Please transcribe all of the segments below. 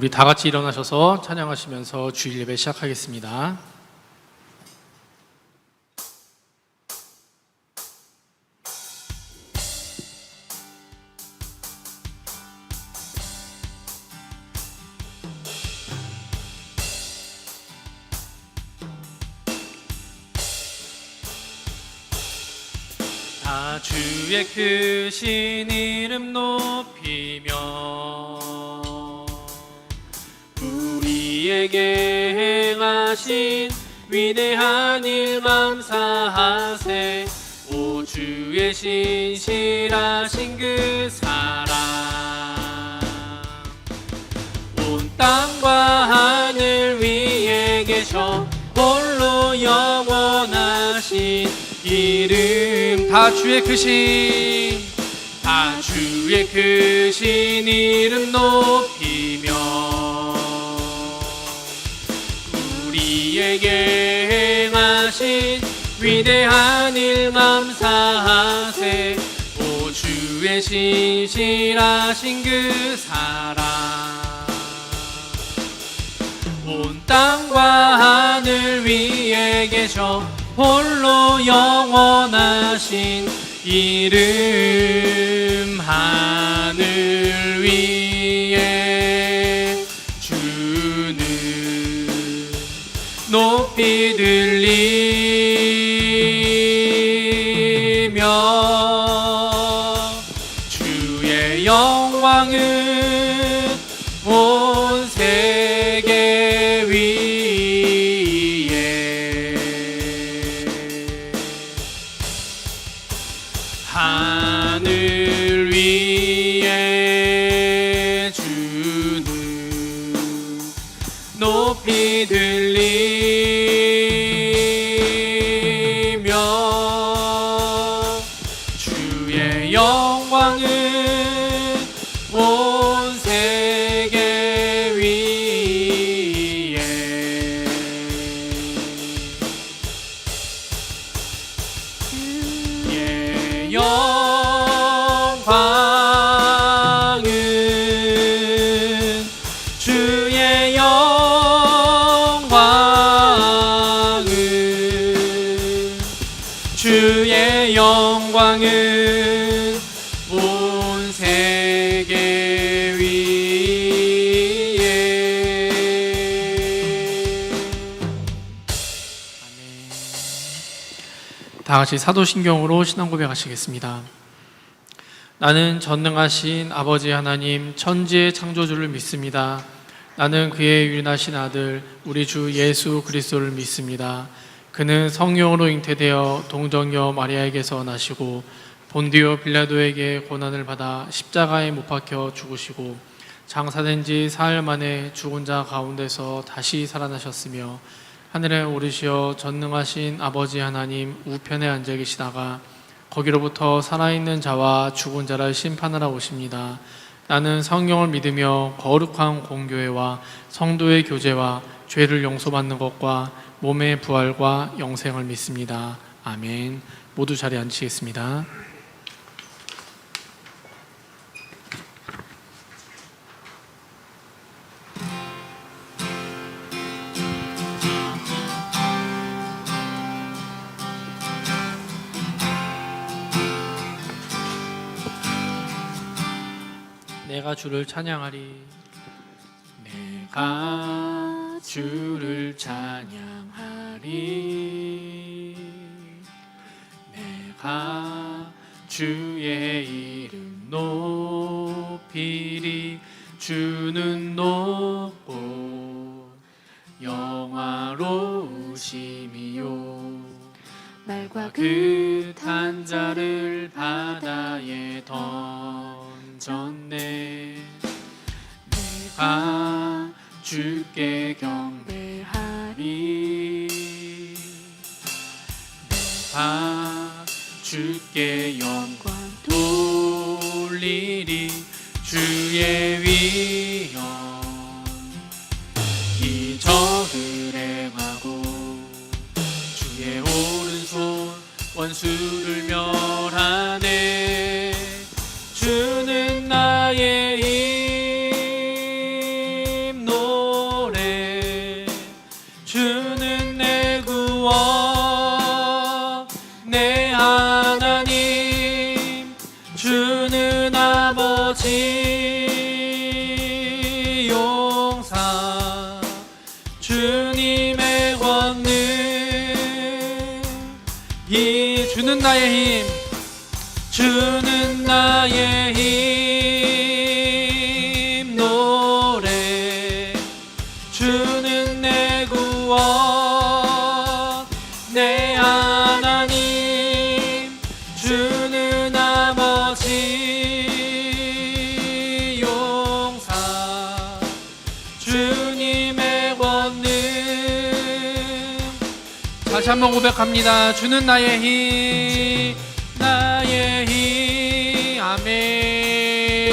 우리 다 같이 일어나셔서 찬양하시면서 주일 예배 시작하겠습니다. 다 주의 크신 이름 높이며 우리에게 행하신 위대한 일 감사하세. 오 주의 신실하신 그 사랑 온 땅과 하늘 위에 계셔 홀로 영원하신 이름. 다 주의 크신 이름 높이며 우리에게 행하신 위대한 일 감사하세. 오 주의 신실하신 그 사랑 온 땅과 하늘 위에 계셔 홀로 영원하신 이름. 하늘 위에 주는 높이 들리며 주의 영광은 온 세계 위에. 하늘 위에 주는 높이 들리며 주의 영광은 온 세계 위에. 주의 영광은 주의 영광은 주의 영광은 온 세계 위에. 아멘. 다 같이 사도신경으로 신앙 고백하시겠습니다. 나는 전능하신 아버지 하나님 천지의 창조주를 믿습니다. 나는 그의 유일하신 아들 우리 주 예수 그리스도를 믿습니다. 그는 성령으로 잉태되어 동정녀 마리아에게서 나시고 본디오 빌라도에게 고난을 받아 십자가에 못 박혀 죽으시고 장사된 지 사흘 만에 죽은 자 가운데서 다시 살아나셨으며 하늘에 오르시어 전능하신 아버지 하나님 우편에 앉아 계시다가 거기로부터 살아있는 자와 죽은 자를 심판하러 오십니다. 나는 성령을 믿으며 거룩한 공교회와 성도의 교제와 죄를 용서받는 것과 몸의 부활과 영생을 믿습니다. 아멘. 모두 자리에 앉으시겠습니다. 내가 주를 찬양하리. 내가 주를 찬양하리. 내가 주의 이름 높이리. 주는 높고 영화로우심이요 말과 끝한 자를 바다에 던졌네. 내가 주께 경배하리. 내가 주께 영광 돌리리. 주의 위엄 기적을 행하고 주의 오른손 원수를 멸하네. 주는 나의 힘 주는 나의 힘, 주는 나의 힘 노래. 주는 내 구원, 내 하나님. 주는 아버지 용사, 주님의 권능. 다시 한번 고백합니다. 주는 나의 힘, 나의 힘. 아멘.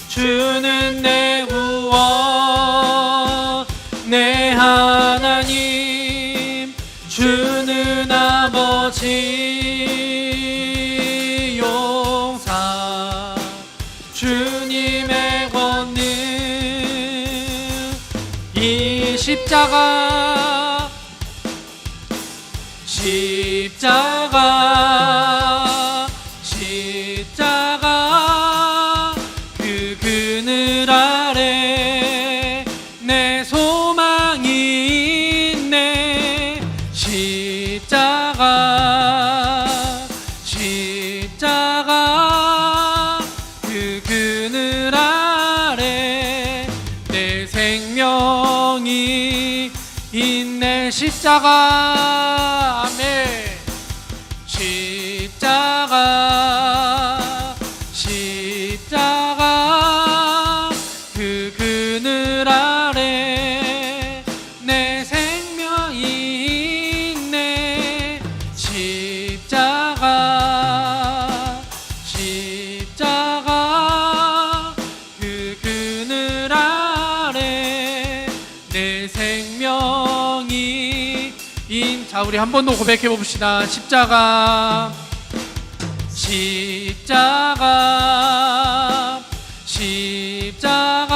주는 내 구원, 내 하나님. 주는 아버지 용사, 주님의 권능. 이 십자가, 십자가, 십자가, 그 그늘 아래 내 소망이 있네. 십자가, 십자가, 그 그늘 아래 내 생명이 있네. 십자가. 아멘. 십자가, 십자가, 그 그늘 아래 내 생명이 있네. 십자가, 십자가, 그 그늘 아래 내 생명이 자, 우리 한 번 더 고백해 봅시다. 십자가, 십자가, 십자가,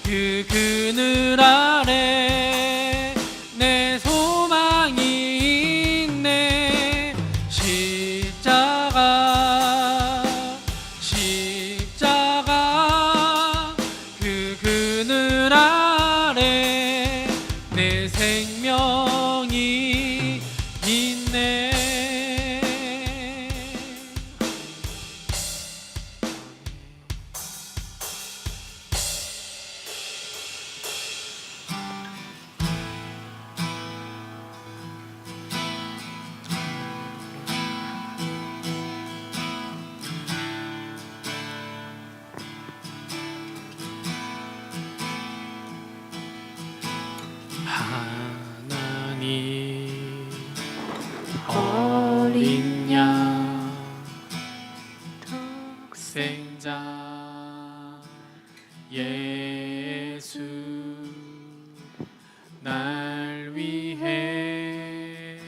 그 그늘 아래 내 소망이 있네. 십자가, 십자가, 그 그늘 아래 내 생명이 있네. 하나님 어린 양 독생자 예수 날 위해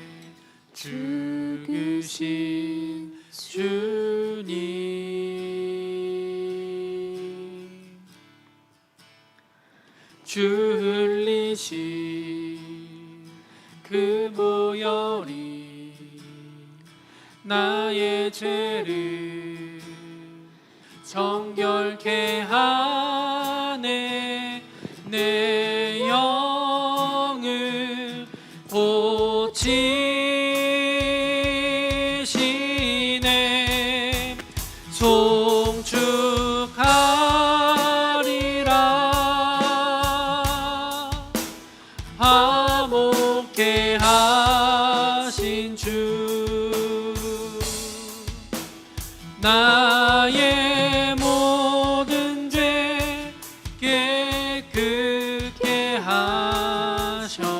죽으신 주님, 주 흘리신 그 보혈이 나의 죄를 정결케 하네. 내 영을 고치시네. 송축하리라. 화목케 하신 주, 나의 모든 죄 깨끗게 하셨네.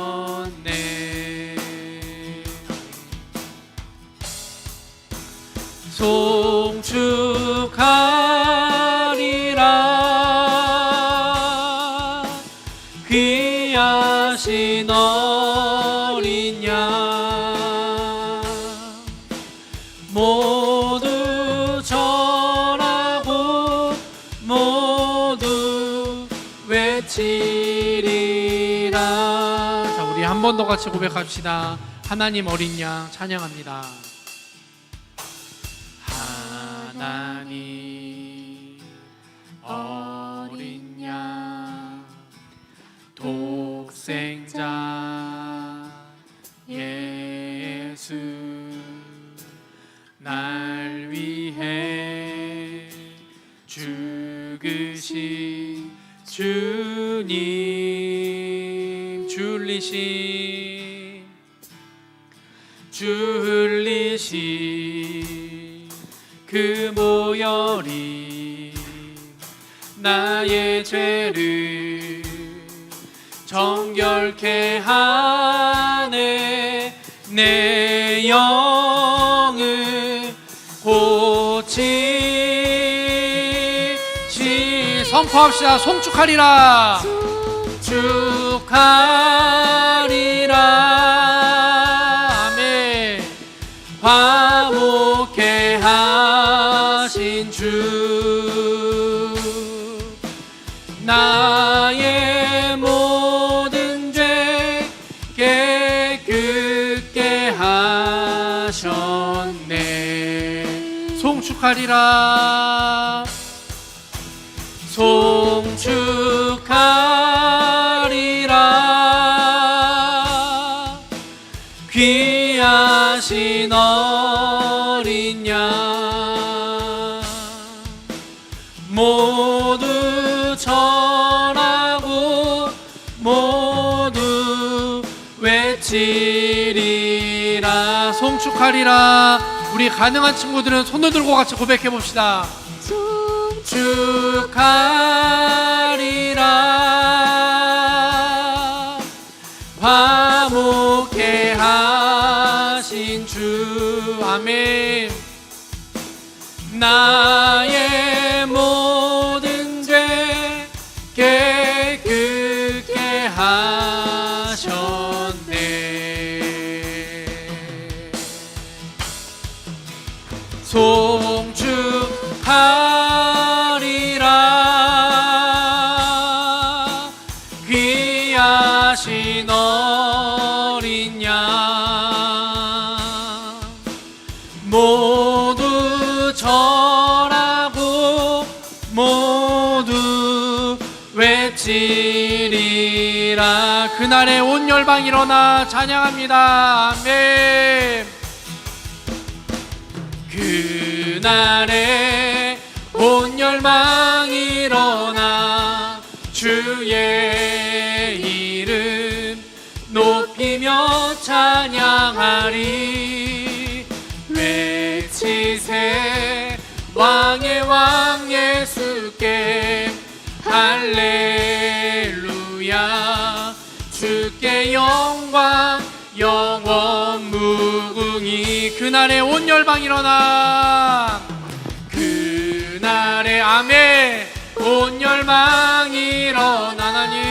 송축하리라. 귀하신 어린 양 모두 절하고 모두 외치리라. 자, 우리 한 번 더 같이 고백합시다. 하나님 어린 양 찬양합니다. 하나님 어린 양 독생자 예수 죽으신 주님, 줄리신 그 모혈이 나의 죄를 정결케 하네. 내 영을 고치시. 선포합시다. 송축하리라, 송축하리라. 아멘. 화목케 하신 주, 나의 모든 죄 깨끗게 하셨네. 송축하리라, 송축하리라. 귀하신 어린 양 모두 절하고 모두 외치리라. 송축하리라. 우리 가능한 친구들은 손을 들고 같이 고백해 봅시다. 송축하리라. 화목케 하신 주. 아멘. 나의 모든 죄 깨끗게 하셨네. 송축하리라. 귀하신 어린 양 모두 절하고 모두 외치리라. 그날에 온 열방 일어나 찬양합니다. 아멘. 그날에 온 열방 일어나 주의 이름 높이며 찬양하리. 외치세 왕의 왕 예수께 할렐루야. 주께 영광 영원 무궁히. 그날에 온 열방 일어나, 그날에 아멘. 온 열방 일어나. 하나님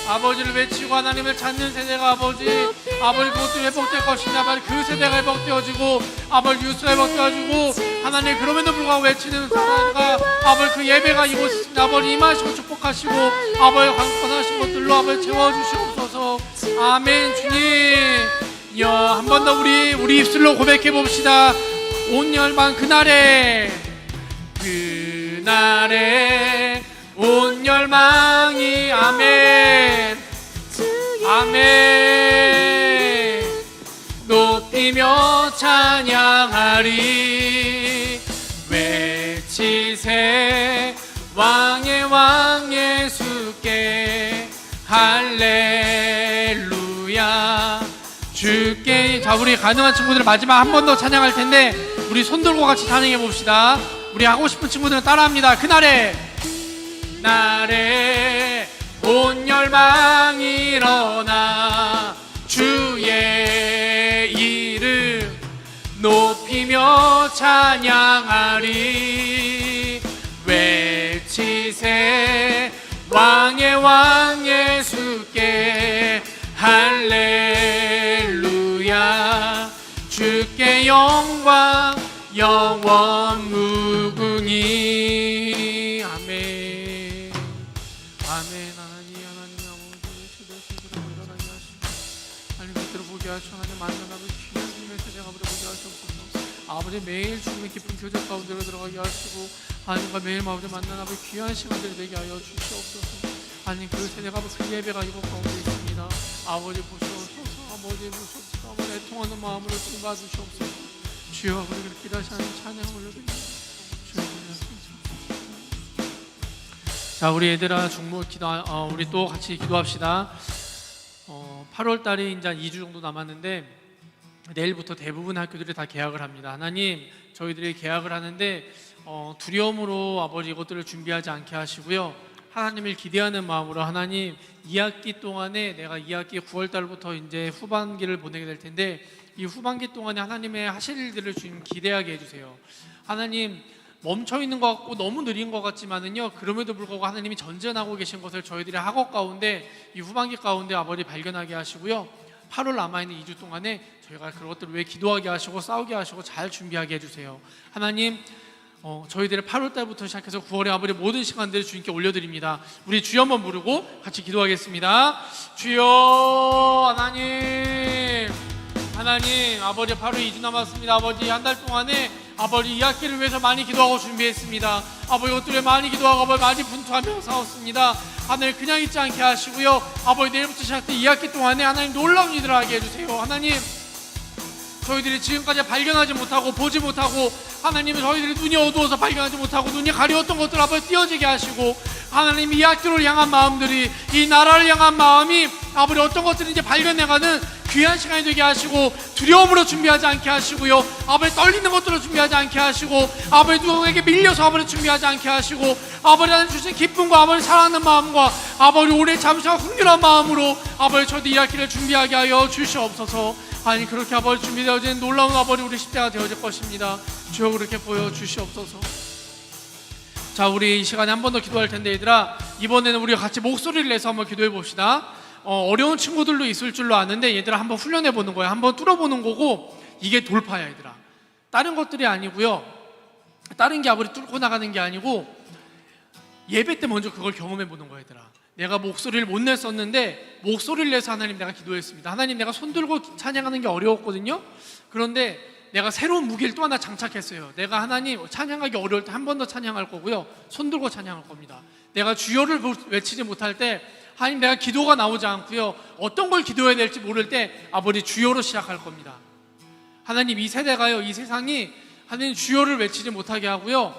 아버지를 외치고 하나님을 찾는 세대가 아버지 그것도 회복될 것이냐. 아버지 그 세대가 회복되어지고 아버지 뉴스가 회복되어지고 하나님 그럼에도 불구하고 외치는 사람과 아버지 그 예배가 이곳에 있습니다. 아버지 임하시고 축복하시고 아버지 강권하신 것들로 아버지 채워주시옵소서. 아멘. 주님 한 번 더 우리 입술로 고백해 봅시다. 온 열방 그날에 온 열망이 아멘 아멘 높이며 찬양하리. 외치세 왕의 왕 예수께 할렐루야. 주께. 자, 우리 가능한 친구들 마지막 한 번 더 찬양할 텐데 우리 손 들고 같이 찬양해 봅시다. 우리 하고 싶은 친구들은 따라합니다. 그날에 온 열망이 일어나 주의 이름 높이며 찬양하리. 외치세 왕의 왕 예수께 할렐루야. 주께 영광 영원 무궁히. 아멘 아멘. 하나님 아버지 주대신 그를 일어나게 하시고 하나님 그대로 보게 하시고 하나님 만나고 귀한 주님의 세대가 우리 보게 하시옵소서. 아버지 매일 주님의 깊은 교제 가운데로 들어가게 하시고 하나님과 매일 아버지 만나고 귀한 시간들이 되게 하여 주시옵소서. 하나님 그 세대가 그 예배가 이곳 가운데 있습니다. 아버지 보시옵소서. 아버지 보시옵소서. 아버지 애통하는 마음으로 좀 봐주시옵소서. 주여 우리를 기다리시는 찬양을 올려드립니다. 주여 자, 우리 얘들아 우리 또 같이 기도합시다. 8월 달이 이제 2주 정도 남았는데 내일부터 대부분 학교들이 다 개학을 합니다. 하나님, 저희들이 개학을 하는데 두려움으로 아버지 이것들을 준비하지 않게 하시고요. 하나님을 기대하는 마음으로 하나님 2학기 동안에 내가 2학기 9월 달부터 이제 후반기를 보내게 될 텐데 이 후반기 동안에 하나님의 하실 일들을 주님 기대하게 해주세요. 하나님, 멈춰있는 것 같고 너무 느린 것 같지만은요, 그럼에도 불구하고 하나님이 전전하고 계신 것을 저희들의 학업 가운데 이 후반기 가운데 아버지 발견하게 하시고요. 8월 남아있는 2주 동안에 저희가 그것들을 왜 기도하게 하시고 싸우게 하시고 잘 준비하게 해주세요. 하나님, 저희들의 8월 달부터 시작해서 9월에 아버지 모든 시간들을 주님께 올려드립니다. 우리 주여 한번 부르고 같이 기도하겠습니다. 주여, 하나님 아버지 8월 2주 남았습니다. 아버지 한 달 동안에 아버지 2학기를 위해서 많이 기도하고 준비했습니다. 아버지 이것들에 많이 기도하고 아버지 많이 분투하며 싸웠습니다. 하나님 그냥 있지 않게 하시고요. 아버지 내일부터 시작된 2학기 동안에 하나님 놀라운 일을 하게 해주세요. 하나님, 저희들이 지금까지 발견하지 못하고 보지 못하고 하나님은 저희들이 눈이 어두워서 발견하지 못하고 눈이 가려웠던 것들 아버지 띄어지게 하시고 하나님 이 학교를 향한 마음들이 이 나라를 향한 마음이 아버지 어떤 것들이 이제 발견해가는 귀한 시간이 되게 하시고 두려움으로 준비하지 않게 하시고요. 아버지 떨리는 것들로 준비하지 않게 하시고 아버지 누구에게 밀려서 아버지 준비하지 않게 하시고 아버지 하나님 주신 기쁨과 아버지 사랑하는 마음과 아버지 오래 잠시와 흥분한 마음으로 아버지 저희들 이 학기를 준비하게 하여 주시옵소서. 아니 그렇게 아버지 준비되어진 놀라운 아버지 우리 십대가 되어질 것입니다. 주여 그렇게 보여주시옵소서. 자, 우리 이 시간에 한 번 더 기도할 텐데 얘들아, 이번에는 우리가 같이 목소리를 내서 한번 기도해 봅시다. 어려운 친구들도 있을 줄로 아는데 얘들아 한번 훈련해 보는 거야. 한번 뚫어보는 거고 이게 돌파야 얘들아. 다른 것들이 아니고요, 다른 게 아무리 뚫고 나가는 게 아니고 예배 때 먼저 그걸 경험해 보는 거야 얘들아. 내가 목소리를 못 냈었는데 목소리를 내서 하나님 내가 기도했습니다. 하나님 내가 손 들고 찬양하는 게 어려웠거든요. 그런데 내가 새로운 무기를 또 하나 장착했어요. 내가 하나님 찬양하기 어려울 때 한 번 더 찬양할 거고요, 손 들고 찬양할 겁니다. 내가 주여를 외치지 못할 때 하나님 내가 기도가 나오지 않고요, 어떤 걸 기도해야 될지 모를 때 아버지 주여로 시작할 겁니다. 하나님 이 세대가요, 이 세상이 하나님 주여를 외치지 못하게 하고요,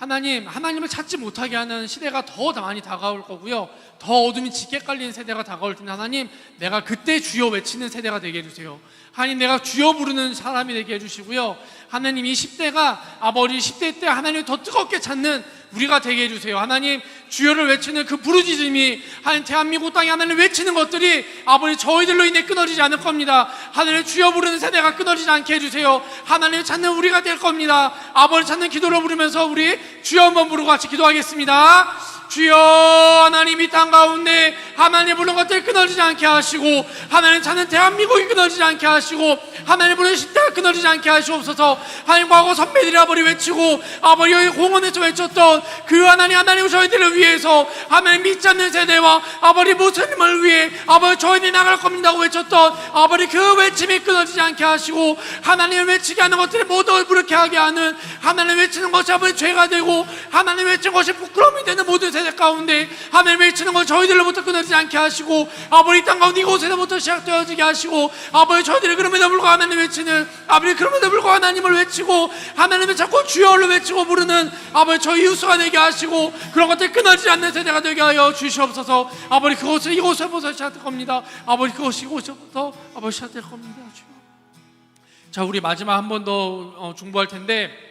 하나님을 찾지 못하게 하는 시대가 더 많이 다가올 거고요, 더 어둠이 짙게 깔리는 세대가 다가올 텐데 하나님 내가 그때 주여 외치는 세대가 되게 해주세요. 하나님 내가 주여 부르는 사람이 되게 해주시고요, 하나님 이 10대가 아버지 10대 때 하나님을 더 뜨겁게 찾는 우리가 되게 해주세요. 하나님 주여를 외치는 그 부르짖음이 하나님 대한민국 땅에 하나님을 외치는 것들이 아버지 저희들로 인해 끊어지지 않을 겁니다. 하나님 주여 부르는 세대가 끊어지지 않게 해주세요. 하나님을 찾는 우리가 될 겁니다. 아버지 찾는 기도를 부르면서 우리 주여 한번 부르고 같이 기도하겠습니다. 주여, 하나님 이 땅 가운데 하나님 부르는 것들 끊어지지 않게 하시고 하나님 찾는 대한민국이 끊어지지 않게 하시고 하나님 부르는 시대가 끊어지지 않게 하시옵소서. 하나님 과거 선배들이 아버지 외치고 아버지 여기 공원에서 외쳤던 그 하나님 저희들을 위해서 하나님 믿지 않는 세대와 아버지 모습을 위해 아버지 저희들이 나갈 겁니다고 외쳤던 아버지 그 외침이 끊어지지 않게 하시고 하나님을 외치게 하는 것들이 모두 부르게 하게 하는 하나님 외치는 것이 아버지 죄가 되고 하나님 외치는 것이 부끄러움이 되는 모든 세대 가운데 하나님 외치는 것 저희들로부터 끊어지지 않게 하시고 아버지 땅 가운데 이곳에서부터 시작되어지게 하시고 아버지 저희들이 그럼에도 불구하고 하나님 외치는 아버지 그럼에도 불구하고 하나님을 외치고 하나님을 자꾸 주여를 외치고 부르는 아버지 저희 이웃수가 되게 하시고 그런 것들이 끊어지지 않는 세대가 되게 하여 주시옵소서. 아버지 그것을 이곳에부터 시작될 겁니다. 아버지 그것이 이곳에부터 아버지 시작될 겁니다. 주여. 자, 우리 마지막 한 번 더 중보할 텐데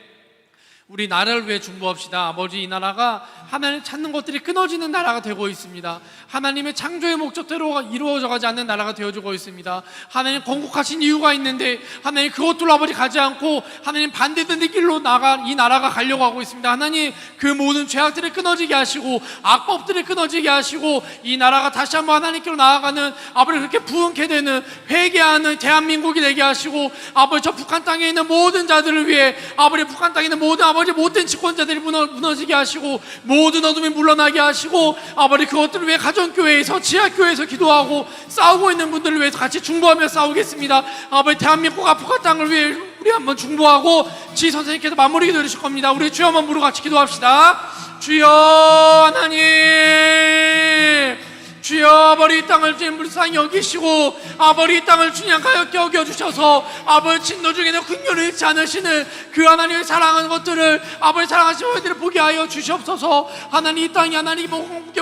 우리 나라를 위해 중보합시다. 아버지 이 나라가 하나님 찾는 것들이 끊어지는 나라가 되고 있습니다. 하나님의 창조의 목적대로 이루어져가지 않는 나라가 되어지고 있습니다. 하나님 건국하신 이유가 있는데 하나님 그것들로 아버지 가지 않고 하나님 반대되는 길로 이 나라가 가려고 하고 있습니다. 하나님 그 모든 죄악들을 끊어지게 하시고 악법들을 끊어지게 하시고 이 나라가 다시 한번 하나님께로 나아가는 아버지 그렇게 부흥케 되는 회개하는 대한민국이 되게 하시고 아버지 저 북한 땅에 있는 모든 자들을 위해 아버지 북한 땅에 있는 모든 아버지 못된 집권자들이 무너지게 하시고 모든 어둠이 물러나게 하시고 아버지 그것들을 위해 가정교회에서 지하교회에서 기도하고 싸우고 있는 분들을 위해서 같이 중보하며 싸우겠습니다. 아버지 대한민국 북한 땅을 위해 우리 한번 중보하고 지 선생님께서 마무리 기도 해주실 겁니다. 우리 주여 한번 부르고 같이 기도합시다. 주여 하나님, 주여 아버지 이 땅을 주님 불쌍히 여기시고 아버지 이 땅을 주님 가볍게 여겨주셔서 아버지 진노 중에도 긍휼을 잃지 않으시는 그 하나님의 사랑하는 것들을 아버지 사랑하시는 저희들을 보게 하여 주시옵소서. 하나님 이 땅이 하나님의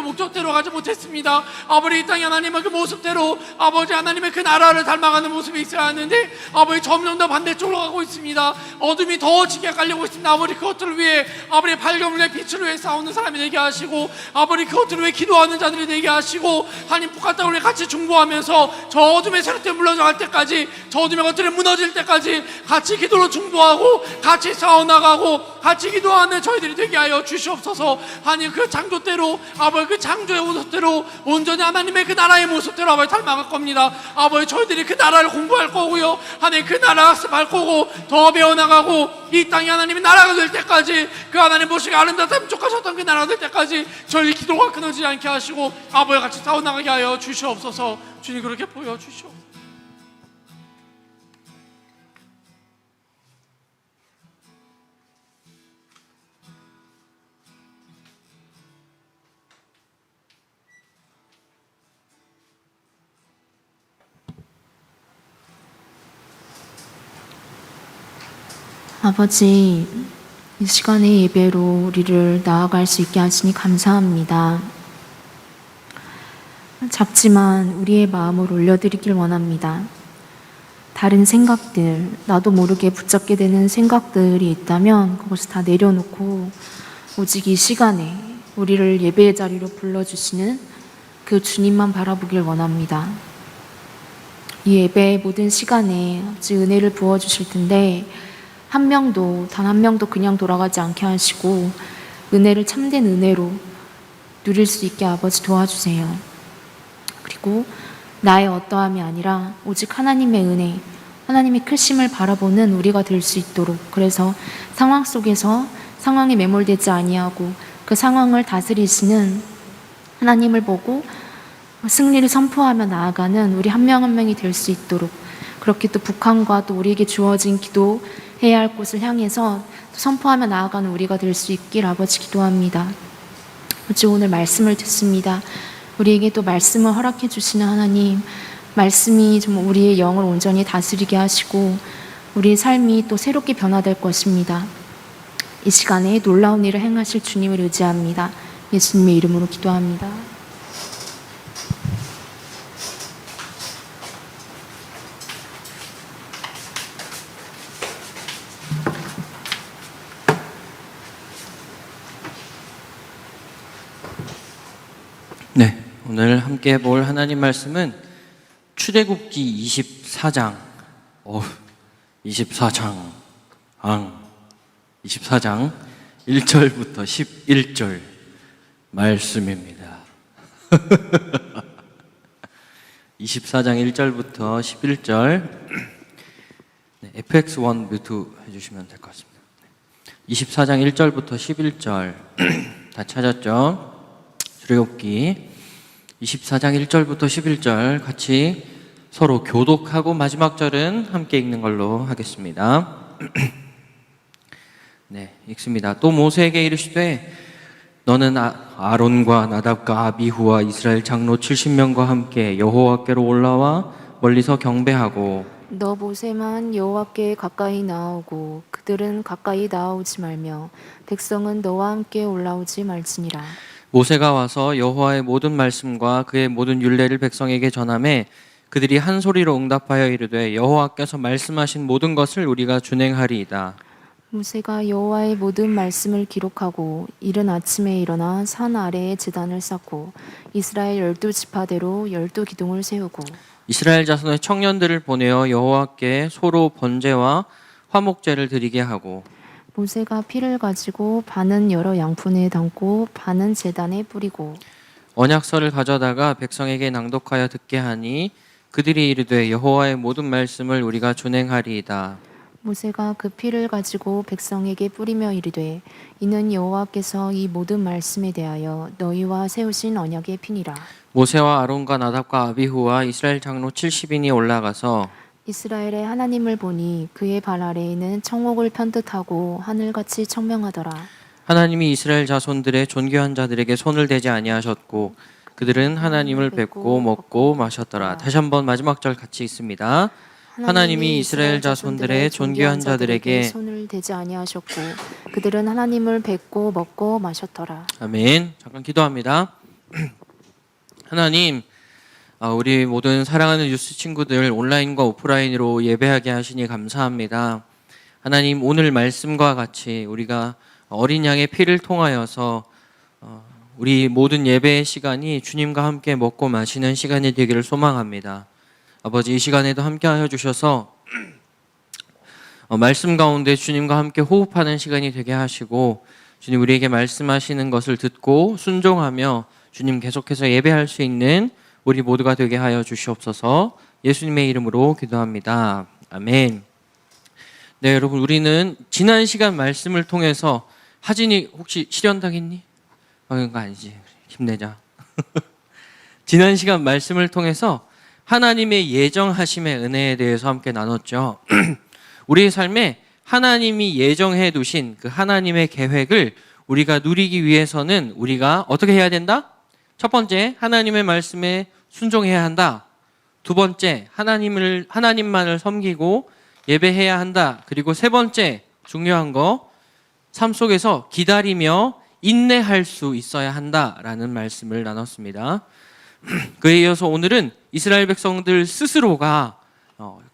목적대로 가지 못했습니다. 아버지 이 땅이 하나님의 그 모습대로 아버지 하나님의 그 나라를 닮아가는 모습이 있어야 하는데 아버지 점점 더 반대쪽으로 가고 있습니다. 어둠이 더 짙게 깔리고 있습니다. 아버지 그것들을 위해 아버지 밝음을 위해 빛을 위해 싸우는 사람이 되게 하시고 아버지 그것들을 위해 기도하는 자들이 되게 하시고 하나님 북한 땅을 위해 같이 중보하면서 저 어둠의 세력들 물러나갈 때까지 저 어둠의 것들이 무너질 때까지 같이 기도로 중보하고 같이 싸워나가고 같이 기도하는 저희들이 되게 하여 주시옵소서. 하나님 그 창조대로 아버지 그 창조의 모습대로 온전히 하나님의 그 나라의 모습대로 아버지 닮아갈 겁니다. 아버지 저희들이 그 나라를 공부할 거고요. 하나님 그 나라 학습할 거고 더 배워나가고 이 땅이 하나님의 나라가 될 때까지 그 하나님 모습이 아름답다 족하셨던 그 나라가 될 때까지 저희 기도가 끊어지지 않게 하시고 아버지 같이 싸워나가게 하여 주시옵소서. 주님 그렇게 보여주시옵소서. 아버지, 이 시간의 예배로 우리를 나아갈 수 있게 하시니 감사합니다. 작지만 우리의 마음을 올려드리길 원합니다. 다른 생각들, 나도 모르게 붙잡게 되는 생각들이 있다면 그것을 다 내려놓고 오직 이 시간에 우리를 예배의 자리로 불러주시는 그 주님만 바라보길 원합니다. 이 예배의 모든 시간에 아버지 은혜를 부어주실 텐데 한 명도, 단 한 명도 그냥 돌아가지 않게 하시고 은혜를 참된 은혜로 누릴 수 있게 아버지 도와주세요. 그리고 나의 어떠함이 아니라 오직 하나님의 은혜, 하나님의 크심을 바라보는 우리가 될 수 있도록, 그래서 상황 속에서 상황에 매몰되지 아니하고 그 상황을 다스리시는 하나님을 보고 승리를 선포하며 나아가는 우리 한 명 한 명이 될 수 있도록, 그렇게 또 북한과 또 우리에게 주어진 기도해야 할 곳을 향해서 선포하며 나아가는 우리가 될 수 있길 아버지 기도합니다. 아버지 오늘 말씀을 듣습니다. 우리에게 또 말씀을 허락해 주시는 하나님, 말씀이 정말 우리의 영을 온전히 다스리게 하시고 우리의 삶이 또 새롭게 변화될 것입니다. 이 시간에 놀라운 일을 행하실 주님을 의지합니다. 예수님의 이름으로 기도합니다. 네, 오늘 함께 볼 하나님 말씀은 출애굽기 24장 24장 1절부터 11절 말씀입니다. 24장 1절부터 11절 FX1 뮤트 해주시면 될 것 같습니다. 24장 1절부터 11절 다 찾았죠? 출애굽기 24장 1절부터 11절 같이 서로 교독하고 마지막 절은 함께 읽는 걸로 하겠습니다. 네, 읽습니다. 또 모세에게 이르시되 너는 아론과 나답과 아비후와 이스라엘 장로 70명과 함께 여호와께로 올라와 멀리서 경배하고 너 모세만 여호와께 가까이 나아오고 그들은 가까이 나아오지 말며 백성은 너와 함께 올라오지 말지니라. 모세가 와서 여호와의 모든 말씀과 그의 모든 율례를 백성에게 전하매 그들이 한 소리로 응답하여 이르되 여호와께서 말씀하신 모든 것을 우리가 준행하리이다. 모세가 여호와의 모든 말씀을 기록하고 이른 아침에 일어나 산 아래에 제단을 쌓고 이스라엘 12지파대로 12기둥을 세우고 이스라엘 자손의 청년들을 보내어 여호와께 소로 번제와 화목제를 드리게 하고 모세가 피를 가지고 반은 여러 양푼에 담고 반은 제단에 뿌리고 언약서를 가져다가 백성에게 낭독하여 듣게 하니 그들이 이르되 여호와의 모든 말씀을 우리가 준행하리이다. 모세가 그 피를 가지고 백성에게 뿌리며 이르되 이는 여호와께서 이 모든 말씀에 대하여 너희와 세우신 언약의 피니라. 모세와 아론과 나답과 아비후와 이스라엘 장로 70인이 올라가서 이스라엘의 하나님을 보니 그의 발 아래에는 청옥을 편듯하고 하늘같이 청명하더라. 하나님이 이스라엘 자손들의 존귀한 자들에게 손을 대지 아니하셨고 그들은 하나님을 뵙고 먹고 마셨더라. 다시 한번 마지막 절 같이 읽습니다. 하나님이 이스라엘 자손들의 존귀한 자들에게 손을 대지 아니하셨고 그들은 하나님을 뵙고 먹고 마셨더라. 아멘. 잠깐 기도합니다. 하나님, 우리 모든 사랑하는 뉴스 친구들 온라인과 오프라인으로 예배하게 하시니 감사합니다. 하나님, 오늘 말씀과 같이 우리가 어린 양의 피를 통하여서 우리 모든 예배의 시간이 주님과 함께 먹고 마시는 시간이 되기를 소망합니다. 아버지, 이 시간에도 함께하여 주셔서 말씀 가운데 주님과 함께 호흡하는 시간이 되게 하시고 주님 우리에게 말씀하시는 것을 듣고 순종하며 주님 계속해서 예배할 수 있는 우리 모두가 되게 하여 주시옵소서. 예수님의 이름으로 기도합니다. 아멘. 네, 여러분, 우리는 지난 시간 말씀을 통해서 하진이 혹시 실현당했니? 그런 거 아니지. 힘내자. 지난 시간 말씀을 통해서 하나님의 예정하심의 은혜에 대해서 함께 나눴죠. 우리의 삶에 하나님이 예정해 두신 그 하나님의 계획을 우리가 누리기 위해서는 우리가 어떻게 해야 된다? 첫 번째, 하나님의 말씀에 순종해야 한다. 두 번째, 하나님만을 섬기고 예배해야 한다. 그리고 세 번째, 중요한 거, 삶 속에서 기다리며 인내할 수 있어야 한다라는 말씀을 나눴습니다. 그에 이어서 오늘은 이스라엘 백성들 스스로가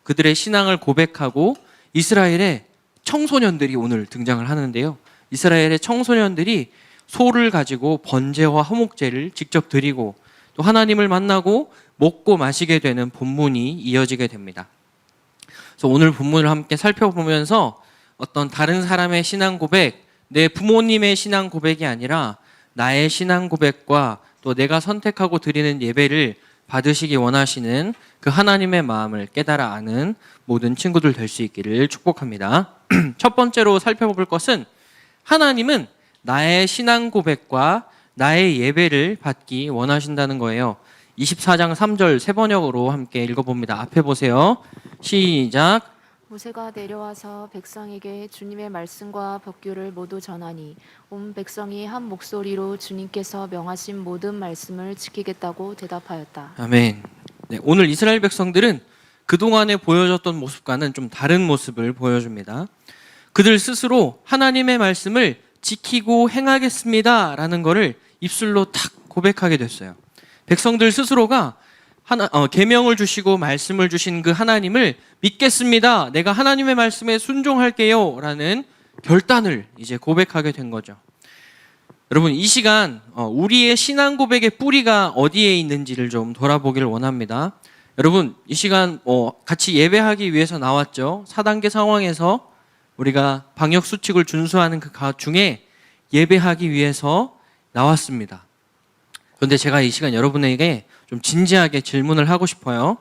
그들의 신앙을 고백하고 이스라엘의 청소년들이 오늘 등장을 하는데요. 이스라엘의 청소년들이 소를 가지고 번제와 화목제를 직접 드리고 또 하나님을 만나고 먹고 마시게 되는 본문이 이어지게 됩니다. 그래서 오늘 본문을 함께 살펴보면서 어떤 다른 사람의 신앙 고백, 내 부모님의 신앙 고백이 아니라 나의 신앙 고백과 또 내가 선택하고 드리는 예배를 받으시기 원하시는 그 하나님의 마음을 깨달아 아는 모든 친구들 될 수 있기를 축복합니다. 첫 번째로 살펴볼 것은 하나님은 나의 신앙 고백과 나의 예배를 받기 원하신다는 거예요. 24장 3절 세 번역으로 함께 읽어봅니다. 앞에 보세요. 시작. 모세가 내려와서 백성에게 주님의 말씀과 법규를 모두 전하니 온 백성이 한 목소리로 주님께서 명하신 모든 말씀을 지키겠다고 대답하였다. 아멘. 네, 오늘 이스라엘 백성들은 그동안에 보여줬던 모습과는 좀 다른 모습을 보여줍니다. 그들 스스로 하나님의 말씀을 지키고 행하겠습니다 라는 것을 입술로 탁 고백하게 됐어요. 백성들 스스로가 계명을 주시고 말씀을 주신 그 하나님을 믿겠습니다. 내가 하나님의 말씀에 순종할게요 라는 결단을 이제 고백하게 된 거죠. 여러분, 이 시간 우리의 신앙 고백의 뿌리가 어디에 있는지를 좀 돌아보기를 원합니다. 여러분, 이 시간 같이 예배하기 위해서 나왔죠. 4단계 상황에서 우리가 방역 수칙을 준수하는 그 중에 예배하기 위해서 나왔습니다. 그런데 제가 이 시간 여러분에게 좀 진지하게 질문을 하고 싶어요.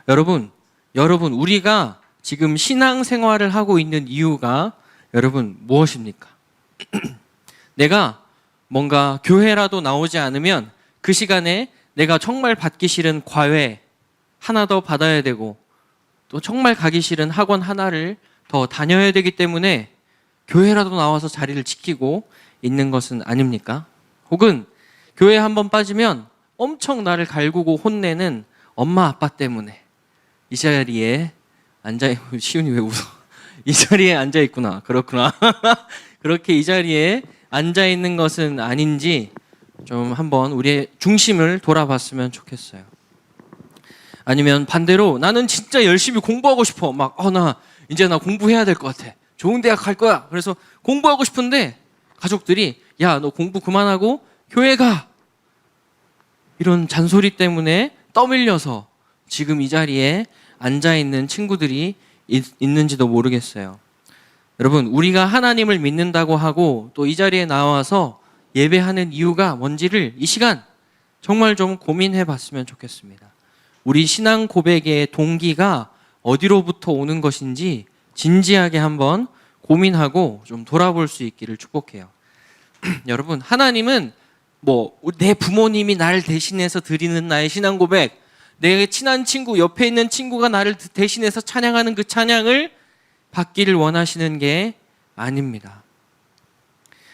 여러분, 우리가 지금 신앙생활을 하고 있는 이유가 여러분 무엇입니까? 내가 뭔가 교회라도 나오지 않으면 그 시간에 내가 정말 받기 싫은 과외 하나 더 받아야 되고 또 정말 가기 싫은 학원 하나를 더 다녀야 되기 때문에 교회라도 나와서 자리를 지키고 있는 것은 아닙니까? 혹은 교회 한번 빠지면 엄청 나를 갈구고 혼내는 엄마 아빠 때문에 이 자리에 시훈이 왜 웃어? 이 자리에 앉아 있구나. 그렇구나. 그렇게 이 자리에 앉아 있는 것은 아닌지 좀 한번 우리의 중심을 돌아봤으면 좋겠어요. 아니면 반대로 나는 진짜 열심히 공부하고 싶어. 이제 나 공부해야 될 것 같아. 좋은 대학 갈 거야. 그래서 공부하고 싶은데 가족들이 야, 너 공부 그만하고 교회 가. 이런 잔소리 때문에 떠밀려서 지금 이 자리에 앉아있는 친구들이 있는지도 모르겠어요. 여러분, 우리가 하나님을 믿는다고 하고 또 이 자리에 나와서 예배하는 이유가 뭔지를 이 시간 정말 좀 고민해 봤으면 좋겠습니다. 우리 신앙 고백의 동기가 어디로부터 오는 것인지 진지하게 한번 고민하고 좀 돌아볼 수 있기를 축복해요. 여러분, 하나님은 내 부모님이 나를 대신해서 드리는 나의 신앙 고백, 내 친한 친구, 옆에 있는 친구가 나를 대신해서 찬양하는 그 찬양을 받기를 원하시는 게 아닙니다.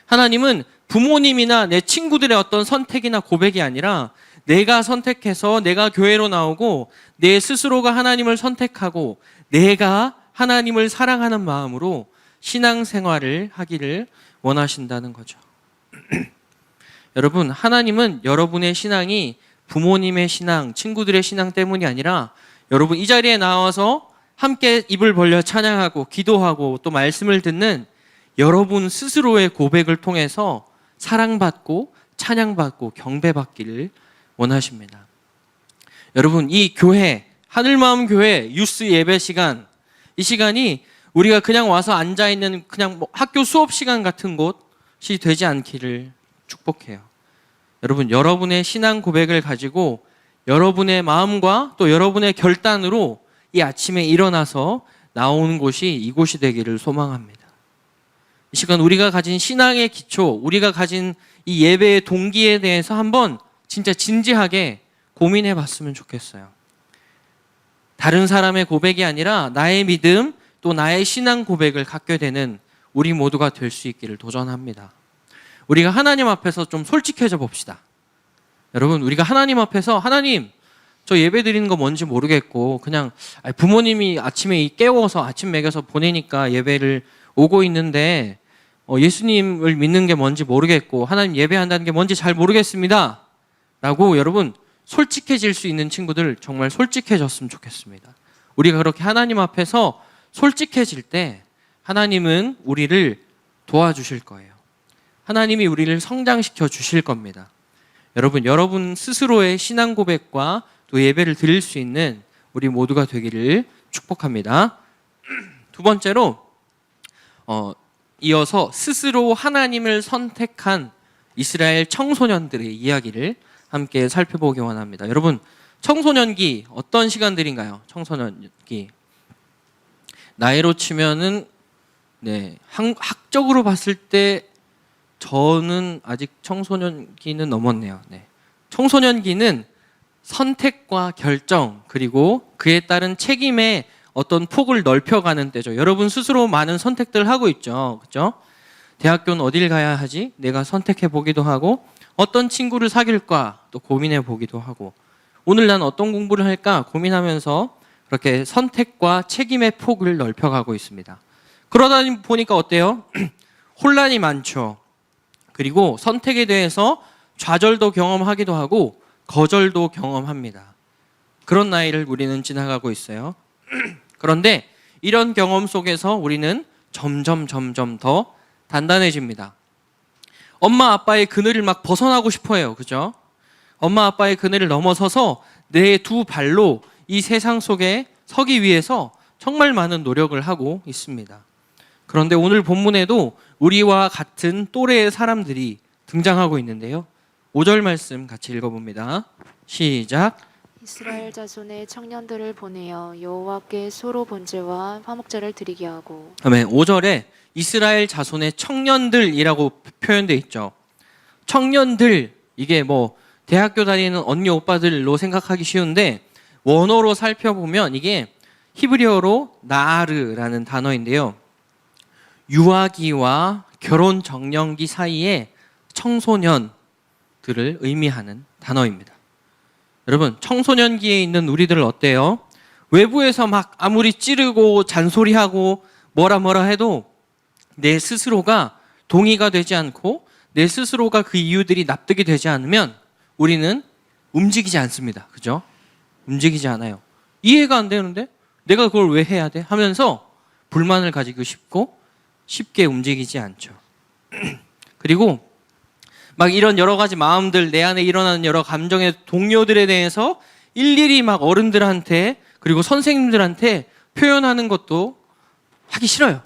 하나님은 부모님이나 내 친구들의 어떤 선택이나 고백이 아니라 내가 선택해서 내가 교회로 나오고 내 스스로가 하나님을 선택하고 내가 하나님을 사랑하는 마음으로 신앙생활을 하기를 원하신다는 거죠. 여러분, 하나님은 여러분의 신앙이 부모님의 신앙, 친구들의 신앙 때문이 아니라 여러분 이 자리에 나와서 함께 입을 벌려 찬양하고 기도하고 또 말씀을 듣는 여러분 스스로의 고백을 통해서 사랑받고 찬양받고 경배받기를 원하십니다. 여러분, 이 교회, 하늘마음 교회 유스 예배 시간, 이 시간이 우리가 그냥 와서 앉아있는 그냥 학교 수업 시간 같은 곳이 되지 않기를 축복해요. 여러분, 여러분의 신앙 고백을 가지고 여러분의 마음과 또 여러분의 결단으로 이 아침에 일어나서 나오는 곳이 이곳이 되기를 소망합니다. 이 시간 우리가 가진 신앙의 기초, 우리가 가진 이 예배의 동기에 대해서 한번 진짜 진지하게 고민해 봤으면 좋겠어요. 다른 사람의 고백이 아니라 나의 믿음 또 나의 신앙 고백을 갖게 되는 우리 모두가 될 수 있기를 도전합니다. 우리가 하나님 앞에서 좀 솔직해져 봅시다. 여러분, 우리가 하나님 앞에서 하나님, 저 예배 드리는 거 뭔지 모르겠고 그냥 부모님이 아침에 깨워서 아침 먹여서 보내니까 예배를 오고 있는데 예수님을 믿는 게 뭔지 모르겠고 하나님 예배한다는 게 뭔지 잘 모르겠습니다 라고 여러분 솔직해질 수 있는 친구들 정말 솔직해졌으면 좋겠습니다. 우리가 그렇게 하나님 앞에서 솔직해질 때 하나님은 우리를 도와주실 거예요. 하나님이 우리를 성장시켜 주실 겁니다. 여러분 스스로의 신앙 고백과 또 예배를 드릴 수 있는 우리 모두가 되기를 축복합니다. 두 번째로 이어서 스스로 하나님을 선택한 이스라엘 청소년들의 이야기를 함께 살펴보기 원합니다. 여러분, 청소년기 어떤 시간들인가요? 청소년기 나이로 치면은 학적으로 봤을 때 저는 아직 청소년기는 넘었네요. 청소년기는 선택과 결정 그리고 그에 따른 책임의 어떤 폭을 넓혀가는 때죠. 여러분 스스로 많은 선택들을 하고 있죠. 그렇죠? 대학교는 어딜 가야 하지? 내가 선택해 보기도 하고 어떤 친구를 사귈까 또 고민해 보기도 하고 오늘 난 어떤 공부를 할까 고민하면서 그렇게 선택과 책임의 폭을 넓혀가고 있습니다. 그러다 보니까 어때요? 혼란이 많죠. 그리고 선택에 대해서 좌절도 경험하기도 하고 거절도 경험합니다. 그런 나이를 우리는 지나가고 있어요. 그런데 이런 경험 속에서 우리는 점점 더 단단해집니다. 엄마 아빠의 그늘을 막 벗어나고 싶어해요. 그죠? 엄마 아빠의 그늘을 넘어서서 내 두 발로 이 세상 속에 서기 위해서 정말 많은 노력을 하고 있습니다. 그런데 오늘 본문에도 우리와 같은 또래의 사람들이 등장하고 있는데요. 5절 말씀 같이 읽어봅니다. 시작. 이스라엘 자손의 청년들을 보내어 여호와께 소로 번제와 화목제를 드리게 하고. 아멘. 5절에 이스라엘 자손의 청년들이라고 표현되어 있죠. 청년들, 이게 대학교 다니는 언니 오빠들로 생각하기 쉬운데 원어로 살펴보면 이게 히브리어로 나르라는 단어인데요. 유아기와 결혼 정년기 사이에 청소년들을 의미하는 단어입니다. 여러분, 청소년기에 있는 우리들 어때요? 외부에서 막 아무리 찌르고 잔소리하고 뭐라 해도 내 스스로가 동의가 되지 않고 내 스스로가 그 이유들이 납득이 되지 않으면 우리는 움직이지 않습니다. 그죠? 움직이지 않아요. 이해가 안 되는데 내가 그걸 왜 해야 돼? 하면서 불만을 가지고 싶고 쉽게 움직이지 않죠. 그리고 막 이런 여러 가지 마음들, 내 안에 일어나는 여러 감정의 동요들에 대해서 일일이 막 어른들한테 그리고 선생님들한테 표현하는 것도 하기 싫어요.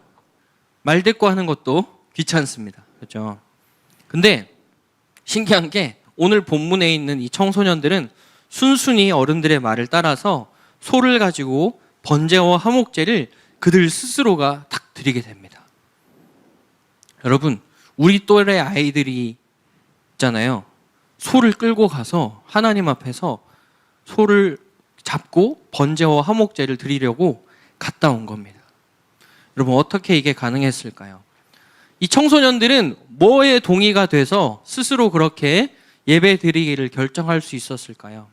말대꾸하는 것도 귀찮습니다. 그렇죠? 근데 신기한 게 오늘 본문에 있는 이 청소년들은 순순히 어른들의 말을 따라서 소를 가지고 번제와 화목제를 그들 스스로가 딱 드리게 됩니다. 여러분, 우리 또래 아이들이 있잖아요. 소를 끌고 가서 하나님 앞에서 소를 잡고 번제와 화목제를 드리려고 갔다 온 겁니다. 여러분, 어떻게 이게 가능했을까요? 이 청소년들은 뭐에 동의가 돼서 스스로 그렇게 예배 드리기를 결정할 수 있었을까요?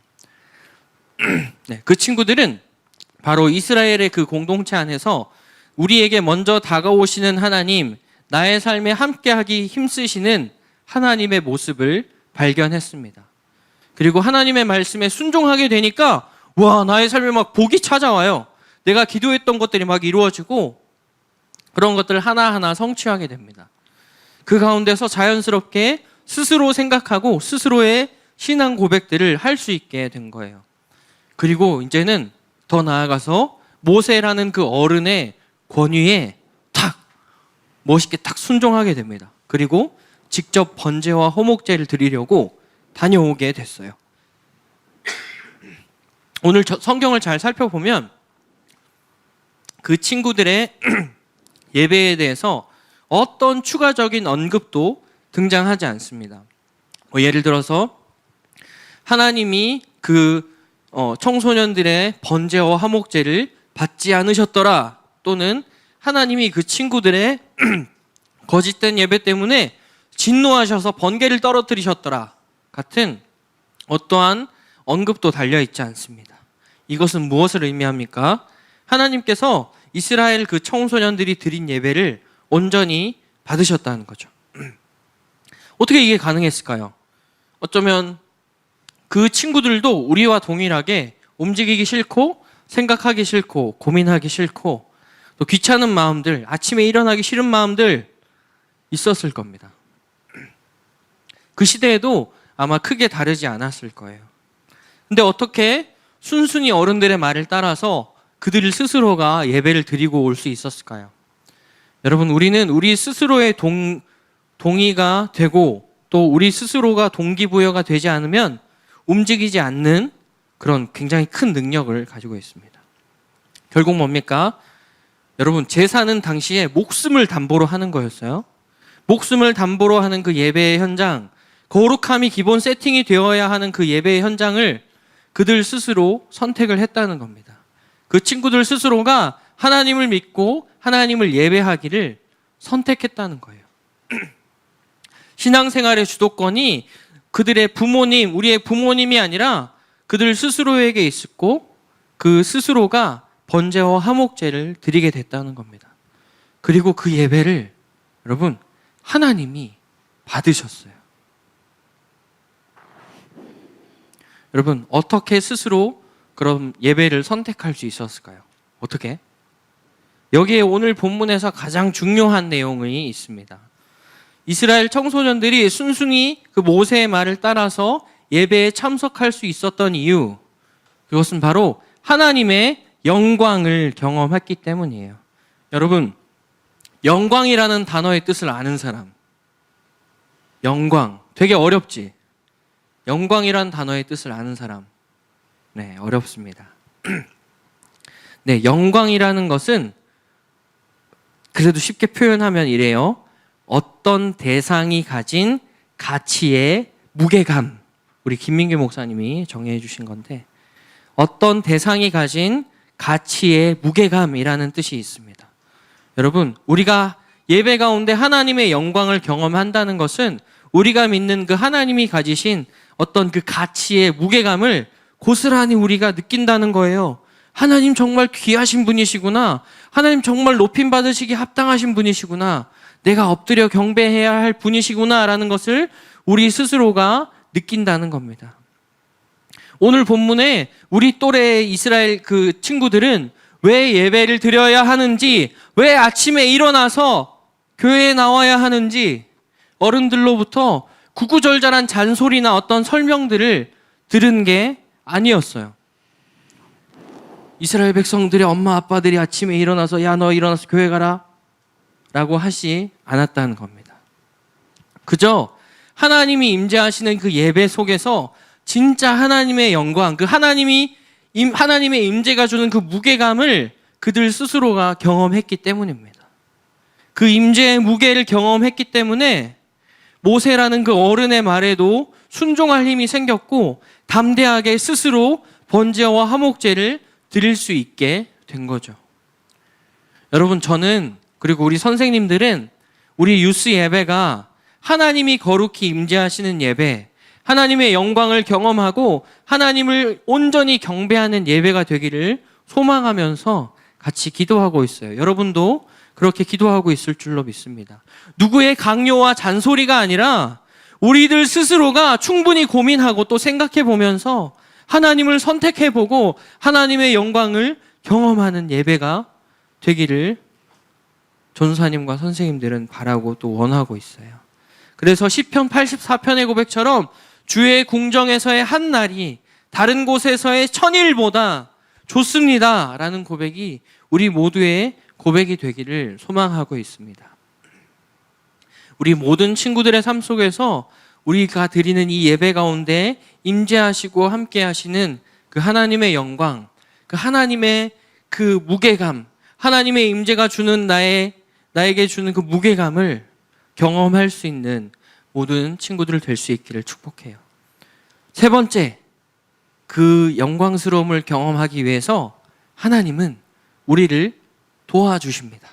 네, 그 친구들은 바로 이스라엘의 그 공동체 안에서 우리에게 먼저 다가오시는 하나님, 나의 삶에 함께하기 힘쓰시는 하나님의 모습을 발견했습니다. 그리고 하나님의 말씀에 순종하게 되니까 와, 나의 삶에 막 복이 찾아와요. 내가 기도했던 것들이 막 이루어지고 그런 것들을 하나하나 성취하게 됩니다. 그 가운데서 자연스럽게 스스로 생각하고 스스로의 신앙 고백들을 할 수 있게 된 거예요. 그리고 이제는 더 나아가서 모세라는 그 어른의 권위에 탁 멋있게 딱 순종하게 됩니다. 그리고 직접 번제와 호목제를 드리려고 다녀오게 됐어요. 오늘 성경을 잘 살펴보면 그 친구들의 예배에 대해서 어떤 추가적인 언급도 등장하지 않습니다. 예를 들어서 하나님이 그 청소년들의 번제와 화목제를 받지 않으셨더라, 또는 하나님이 그 친구들의 거짓된 예배 때문에 진노하셔서 번개를 떨어뜨리셨더라 같은 어떠한 언급도 달려있지 않습니다. 이것은 무엇을 의미합니까? 하나님께서 이스라엘 그 청소년들이 드린 예배를 온전히 받으셨다는 거죠. 어떻게 이게 가능했을까요? 어쩌면 그 친구들도 우리와 동일하게 움직이기 싫고 생각하기 싫고 고민하기 싫고 또 귀찮은 마음들, 아침에 일어나기 싫은 마음들 있었을 겁니다. 그 시대에도 아마 크게 다르지 않았을 거예요. 근데 어떻게 순순히 어른들의 말을 따라서 그들 스스로가 예배를 드리고 올 수 있었을까요? 여러분, 우리는 우리 스스로의 동의가 되고 또 우리 스스로가 동기부여가 되지 않으면 움직이지 않는 그런 굉장히 큰 능력을 가지고 있습니다. 결국 뭡니까? 여러분, 제사는 당시에 목숨을 담보로 하는 거였어요. 목숨을 담보로 하는 그 예배의 현장, 거룩함이 기본 세팅이 되어야 하는 그 예배의 현장을 그들 스스로 선택을 했다는 겁니다. 그 친구들 스스로가 하나님을 믿고 하나님을 예배하기를 선택했다는 거예요. 신앙생활의 주도권이 그들의 부모님, 우리의 부모님이 아니라 그들 스스로에게 있었고 그 스스로가 번제와 화목제를 드리게 됐다는 겁니다. 그리고 그 예배를 여러분 하나님이 받으셨어요. 여러분, 어떻게 스스로 그럼 예배를 선택할 수 있었을까요? 어떻게? 여기에 오늘 본문에서 가장 중요한 내용이 있습니다. 이스라엘 청소년들이 순순히 그 모세의 말을 따라서 예배에 참석할 수 있었던 이유, 그것은 바로 하나님의 영광을 경험했기 때문이에요. 여러분, 영광이라는 단어의 뜻을 아는 사람, 영광, 되게 어렵지? 영광이라는 단어의 뜻을 아는 사람, 네, 어렵습니다. 네, 영광이라는 것은 그래도 쉽게 표현하면 이래요. 어떤 대상이 가진 가치의 무게감, 우리 김민규 목사님이 정의해 주신 건데, 어떤 대상이 가진 가치의 무게감이라는 뜻이 있습니다. 여러분, 우리가 예배 가운데 하나님의 영광을 경험한다는 것은 우리가 믿는 그 하나님이 가지신 어떤 그 가치의 무게감을 고스란히 우리가 느낀다는 거예요. 하나님 정말 귀하신 분이시구나. 하나님 정말 높임 받으시기 합당하신 분이시구나. 내가 엎드려 경배해야 할 분이시구나 라는 것을 우리 스스로가 느낀다는 겁니다. 오늘 본문에 우리 또래의 이스라엘 그 친구들은 왜 예배를 드려야 하는지, 왜 아침에 일어나서 교회에 나와야 하는지 어른들로부터 구구절절한 잔소리나 어떤 설명들을 들은 게 아니었어요. 이스라엘 백성들의 엄마 아빠들이 아침에 일어나서 야, 너 일어나서 교회 가라 라고 하지 않았다는 겁니다. 그저 하나님이 임재하시는 그 예배 속에서 진짜 하나님의 영광, 그 하나님의 임재가 주는 그 무게감을 그들 스스로가 경험했기 때문입니다. 그 임재의 무게를 경험했기 때문에 모세라는 그 어른의 말에도 순종할 힘이 생겼고 담대하게 스스로 번제와 화목제를 드릴 수 있게 된 거죠. 여러분, 저는 그리고 우리 선생님들은 우리 유스 예배가 하나님이 거룩히 임재하시는 예배, 하나님의 영광을 경험하고 하나님을 온전히 경배하는 예배가 되기를 소망하면서 같이 기도하고 있어요. 여러분도 그렇게 기도하고 있을 줄로 믿습니다. 누구의 강요와 잔소리가 아니라 우리들 스스로가 충분히 고민하고 또 생각해 보면서 하나님을 선택해 보고 하나님의 영광을 경험하는 예배가 되기를 전사님과 선생님들은 바라고 또 원하고 있어요. 그래서 시편 84편의 고백처럼 주의 궁정에서의 한 날이 다른 곳에서의 천일보다 좋습니다 라는 고백이 우리 모두의 고백이 되기를 소망하고 있습니다. 우리 모든 친구들의 삶 속에서 우리가 드리는 이 예배 가운데 임재하시고 함께 하시는 그 하나님의 영광, 그 하나님의 그 무게감, 하나님의 임재가 주는 나에게 주는 그 무게감을 경험할 수 있는 모든 친구들 될 수 있기를 축복해요. 세 번째, 그 영광스러움을 경험하기 위해서 하나님은 우리를 도와주십니다.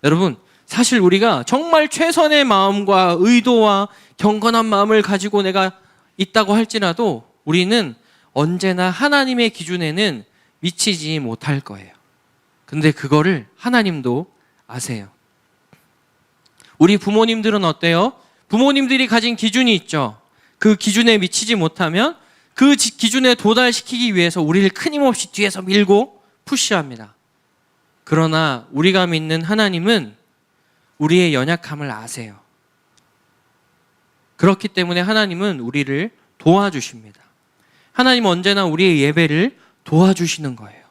여러분, 사실 우리가 정말 최선의 마음과 의도와 경건한 마음을 가지고 내가 있다고 할지라도 우리는 언제나 하나님의 기준에는 미치지 못할 거예요. 근데 그거를 하나님도 아세요. 우리 부모님들은 어때요? 부모님들이 가진 기준이 있죠. 그 기준에 미치지 못하면 그 기준에 도달시키기 위해서 우리를 끊임없이 뒤에서 밀고 푸시합니다. 그러나 우리가 믿는 하나님은 우리의 연약함을 아세요. 그렇기 때문에 하나님은 우리를 도와주십니다. 하나님은 언제나 우리의 예배를 도와주시는 거예요.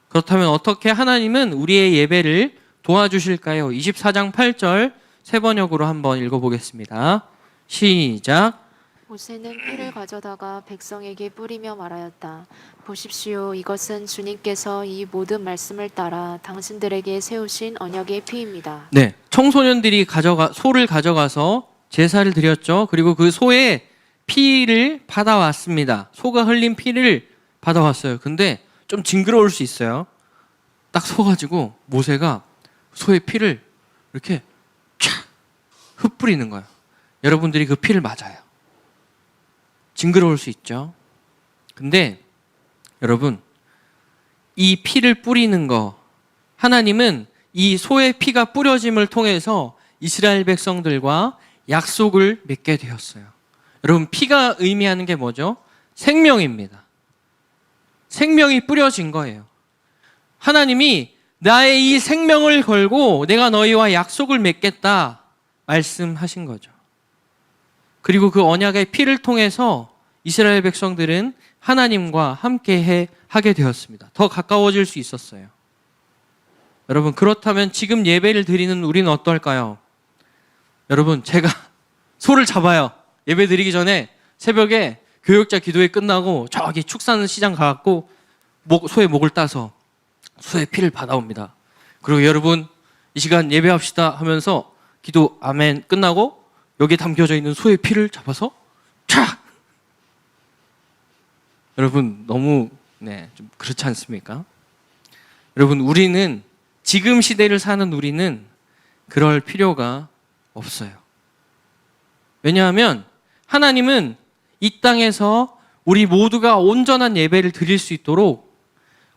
그렇다면 어떻게 하나님은 우리의 예배를 도와주실까요? 24장 8절 세 번역으로 한번 읽어보겠습니다. 시작. 모세는 피를 가져다가 백성에게 뿌리며 말하였다. 보십시오, 이것은 주님께서 이 모든 말씀을 따라 당신들에게 세우신 언약의 피입니다. 네, 청소년들이 소를 가져가서 제사를 드렸죠. 그리고 그 소의 피를 받아왔습니다. 소가 흘린 피를 받아왔어요. 근데 좀 징그러울 수 있어요. 딱 서가지고 모세가 소의 피를 이렇게 촥 흩뿌리는 거예요. 여러분들이 그 피를 맞아요. 징그러울 수 있죠. 근데 여러분, 이 피를 뿌리는 거, 하나님은 이 소의 피가 뿌려짐을 통해서 이스라엘 백성들과 약속을 맺게 되었어요. 여러분, 피가 의미하는 게 뭐죠? 생명입니다. 생명이 뿌려진 거예요. 하나님이 나의 이 생명을 걸고 내가 너희와 약속을 맺겠다 말씀하신 거죠. 그리고 그 언약의 피를 통해서 이스라엘 백성들은 하나님과 함께 하게 되었습니다. 더 가까워질 수 있었어요. 여러분, 그렇다면 지금 예배를 드리는 우리는 어떨까요? 여러분, 제가 소를 잡아요. 예배 드리기 전에 새벽에 교역자 기도회 끝나고 저기 축산시장 가갖고 소의 목을 따서 소의 피를 받아옵니다. 그리고 여러분, 이 시간 예배합시다 하면서 기도 아멘 끝나고 여기에 담겨져 있는 소의 피를 잡아서 촥! 여러분, 너무 좀 그렇지 않습니까? 여러분, 우리는 지금 시대를 사는 우리는 그럴 필요가 없어요. 왜냐하면 하나님은 이 땅에서 우리 모두가 온전한 예배를 드릴 수 있도록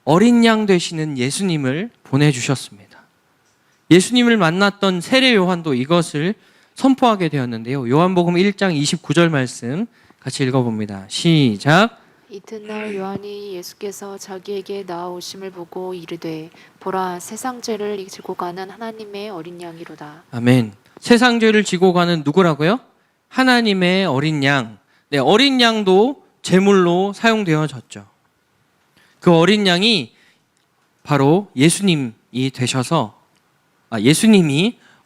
어린 양 되시는 예수님을 보내주셨습니다. 예수님을 만났던 세례 요한도 이것을 선포하게 되었는데요. 요한복음 1장 29절 말씀 같이 읽어봅니다. 시작. 이튿날 요한이 예수께서 자기에게 나아오심을 보고 이르되 보라, 세상 죄를 지고 가는 하나님의 어린 양이로다. 아멘. 세상 죄를 지고 가는 누구라고요? 하나님의 어린 양. 네, 어린 양도 제물로 사용되어졌죠. 그 어린 양이 바로 예수님이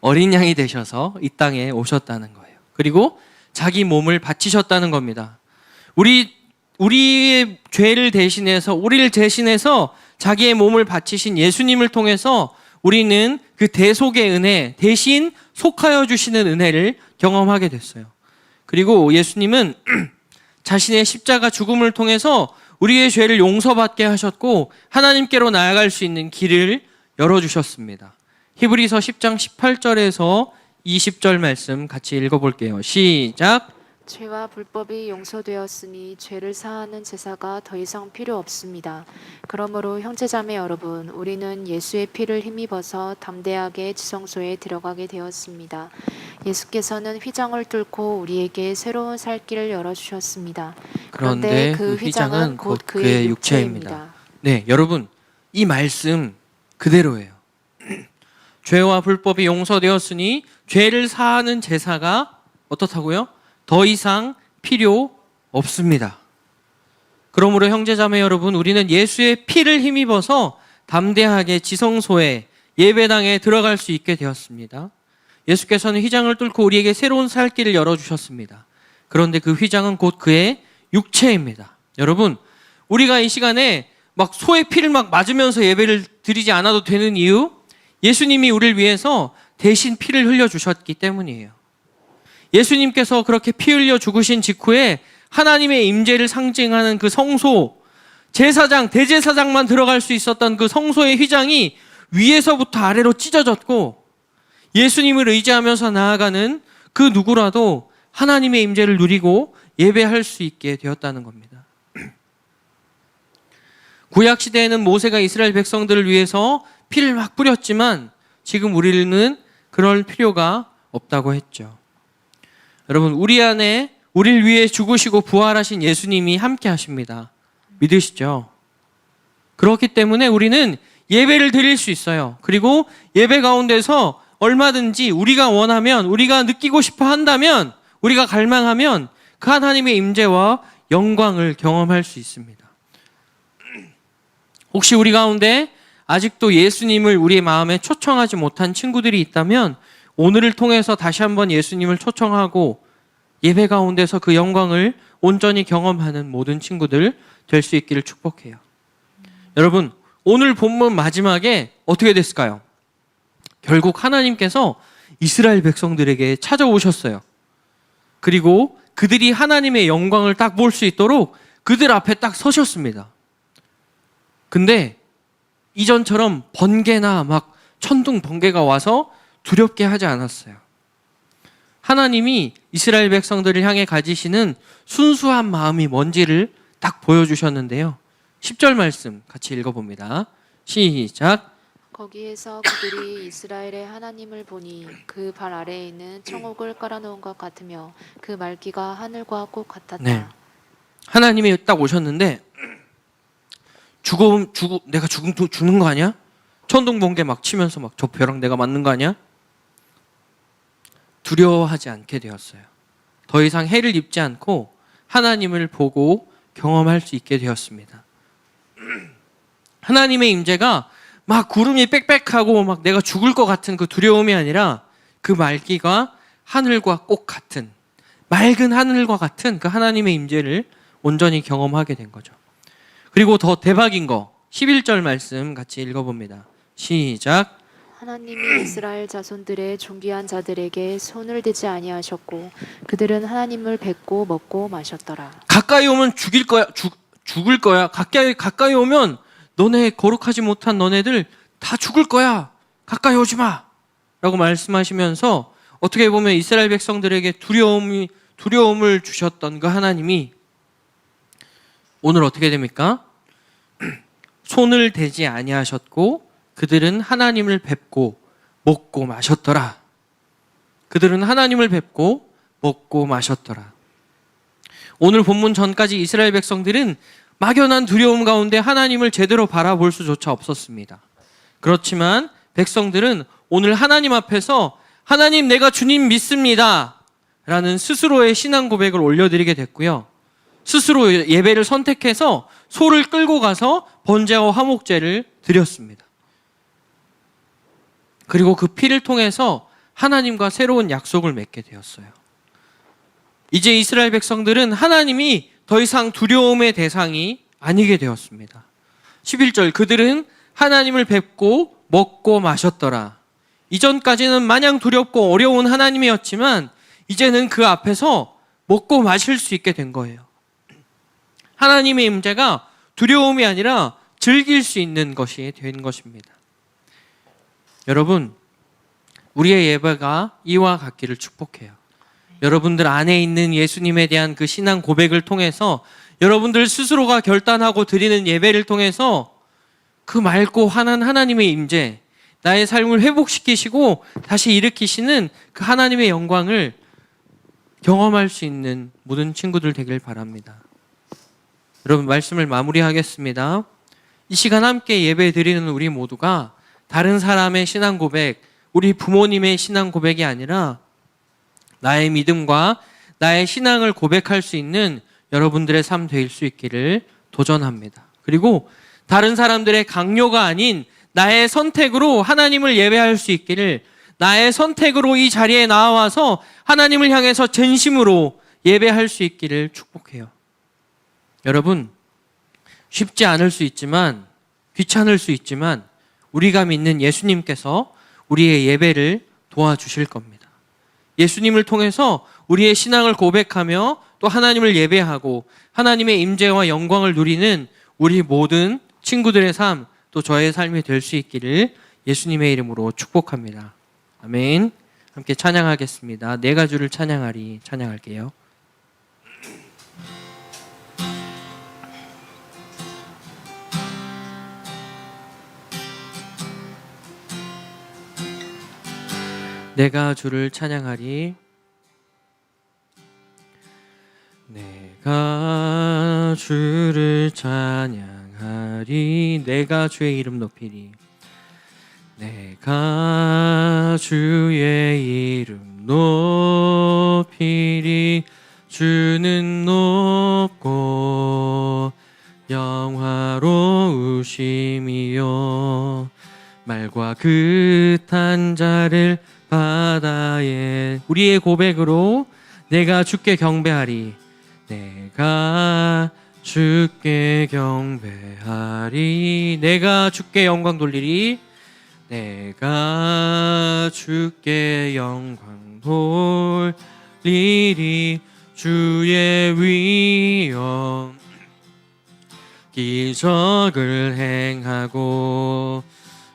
어린 양이 되셔서 이 땅에 오셨다는 거예요. 그리고 자기 몸을 바치셨다는 겁니다. 우리의 죄를 대신해서, 우리를 대신해서 자기의 몸을 바치신 예수님을 통해서 우리는 그 대속의 은혜, 대신 속하여 주시는 은혜를 경험하게 됐어요. 그리고 예수님은 자신의 십자가 죽음을 통해서 우리의 죄를 용서받게 하셨고 하나님께로 나아갈 수 있는 길을 열어주셨습니다. 히브리서 10장 18절에서 20절 말씀 같이 읽어볼게요. 시작. 죄와 불법이 용서되었으니 죄를 사하는 제사가 더 이상 필요 없습니다. 그러므로 형제자매 여러분, 우리는 예수의 피를 힘입어서 담대하게 지성소에 들어가게 되었습니다. 예수께서는 휘장을 뚫고 우리에게 새로운 살 길을 열어주셨습니다. 그런데 그 휘장은 곧 그의 육체입니다. 네, 여러분, 이 말씀 그대로예요. 죄와 불법이 용서되었으니 죄를 사하는 제사가 어떻다고요? 더 이상 필요 없습니다. 그러므로 형제자매 여러분, 우리는 예수의 피를 힘입어서 담대하게 지성소에 예배당에 들어갈 수 있게 되었습니다. 예수께서는 휘장을 뚫고 우리에게 새로운 살 길을 열어주셨습니다. 그런데 그 휘장은 곧 그의 육체입니다. 여러분, 우리가 이 시간에 막 소의 피를 막 맞으면서 예배를 드리지 않아도 되는 이유? 예수님이 우리를 위해서 대신 피를 흘려주셨기 때문이에요. 예수님께서 그렇게 피 흘려 죽으신 직후에 하나님의 임재를 상징하는 그 성소, 제사장, 대제사장만 들어갈 수 있었던 그 성소의 휘장이 위에서부터 아래로 찢어졌고 예수님을 의지하면서 나아가는 그 누구라도 하나님의 임재를 누리고 예배할 수 있게 되었다는 겁니다. 구약 시대에는 모세가 이스라엘 백성들을 위해서 피를 막 뿌렸지만 지금 우리는 그럴 필요가 없다고 했죠. 여러분, 우리 안에 우리를 위해 죽으시고 부활하신 예수님이 함께 하십니다. 믿으시죠? 그렇기 때문에 우리는 예배를 드릴 수 있어요. 그리고 예배 가운데서 얼마든지 우리가 원하면, 우리가 느끼고 싶어 한다면, 우리가 갈망하면 그 하나님의 임재와 영광을 경험할 수 있습니다. 혹시 우리 가운데 아직도 예수님을 우리의 마음에 초청하지 못한 친구들이 있다면 오늘을 통해서 다시 한번 예수님을 초청하고 예배 가운데서 그 영광을 온전히 경험하는 모든 친구들 될 수 있기를 축복해요. 여러분, 오늘 본문 마지막에 어떻게 됐을까요? 결국 하나님께서 이스라엘 백성들에게 찾아오셨어요. 그리고 그들이 하나님의 영광을 딱 볼 수 있도록 그들 앞에 딱 서셨습니다. 근데 이전처럼 번개나 막 천둥 번개가 와서 두렵게 하지 않았어요. 하나님이 이스라엘 백성들을 향해 가지시는 순수한 마음이 뭔지를 딱 보여주셨는데요. 10절 말씀 같이 읽어봅니다. 시작. 거기에서 그들이 이스라엘의 하나님을 보니 그 발 아래에 있는 청옥을 깔아놓은 것 같으며 그 말기가 하늘과 꼭 같았다. 네. 하나님이 딱 오셨는데 내가 죽는 거 아니야? 천둥 번개 막 치면서 막 저 벼랑 내가 맞는 거 아니야? 두려워하지 않게 되었어요. 더 이상 해를 입지 않고 하나님을 보고 경험할 수 있게 되었습니다. 하나님의 임재가 막 구름이 빽빽하고 막 내가 죽을 것 같은 그 두려움이 아니라 그 말기가 하늘과 꼭 같은, 맑은 하늘과 같은 그 하나님의 임재를 온전히 경험하게 된 거죠. 그리고 더 대박인 거 11절 말씀 같이 읽어봅니다. 시작. 하나님이 이스라엘 자손들의 존귀한 자들에게 손을 대지 아니하셨고 그들은 하나님을 뵙고 먹고 마셨더라. 가까이 오면 죽일 거야. 죽을 거야. 가까이 오면 너네 거룩하지 못한 너네들 다 죽을 거야. 가까이 오지 마. 라고 말씀하시면서 어떻게 보면 이스라엘 백성들에게 두려움을 주셨던 그 하나님이 오늘 어떻게 됩니까? 손을 대지 아니하셨고 그들은 하나님을 뵙고 먹고 마셨더라. 그들은 하나님을 뵙고 먹고 마셨더라. 오늘 본문 전까지 이스라엘 백성들은 막연한 두려움 가운데 하나님을 제대로 바라볼 수조차 없었습니다. 그렇지만 백성들은 오늘 하나님 앞에서 하나님 내가 주님 믿습니다 라는 스스로의 신앙 고백을 올려드리게 됐고요. 스스로 예배를 선택해서 소를 끌고 가서 번제와 화목제를 드렸습니다. 그리고 그 피를 통해서 하나님과 새로운 약속을 맺게 되었어요. 이제 이스라엘 백성들은 하나님이 더 이상 두려움의 대상이 아니게 되었습니다. 11절 그들은 하나님을 뵙고 먹고 마셨더라. 이전까지는 마냥 두렵고 어려운 하나님이었지만 이제는 그 앞에서 먹고 마실 수 있게 된 거예요. 하나님의 임재가 두려움이 아니라 즐길 수 있는 것이 된 것입니다. 여러분, 우리의 예배가 이와 같기를 축복해요. 여러분들 안에 있는 예수님에 대한 그 신앙 고백을 통해서 여러분들 스스로가 결단하고 드리는 예배를 통해서 그 맑고 환한 하나님의 임재, 나의 삶을 회복시키시고 다시 일으키시는 그 하나님의 영광을 경험할 수 있는 모든 친구들 되길 바랍니다. 여러분, 말씀을 마무리하겠습니다. 이 시간 함께 예배 드리는 우리 모두가 다른 사람의 신앙 고백, 우리 부모님의 신앙 고백이 아니라 나의 믿음과 나의 신앙을 고백할 수 있는 여러분들의 삶 될 수 있기를 도전합니다. 그리고 다른 사람들의 강요가 아닌 나의 선택으로 하나님을 예배할 수 있기를, 나의 선택으로 이 자리에 나와서 하나님을 향해서 진심으로 예배할 수 있기를 축복해요. 여러분, 쉽지 않을 수 있지만, 귀찮을 수 있지만 우리가 믿는 예수님께서 우리의 예배를 도와주실 겁니다. 예수님을 통해서 우리의 신앙을 고백하며 또 하나님을 예배하고 하나님의 임재와 영광을 누리는 우리 모든 친구들의 삶, 또 저의 삶이 될 수 있기를 예수님의 이름으로 축복합니다. 아멘. 함께 찬양하겠습니다. 내가 주를 찬양하리. 찬양할게요. 내가 주를 찬양하리. 내가 주를 찬양하리. 내가 주의 이름 높이리. 내가 주의 이름 높이리. 주는 높고 영화로우심이요 말과 극한 자를 바다에. 우리의 고백으로 내가 주께 경배하리. 내가 주께 경배하리. 내가 주께 영광 돌리리. 내가 주께 영광 돌리리. 주의 위엄 기적을 행하고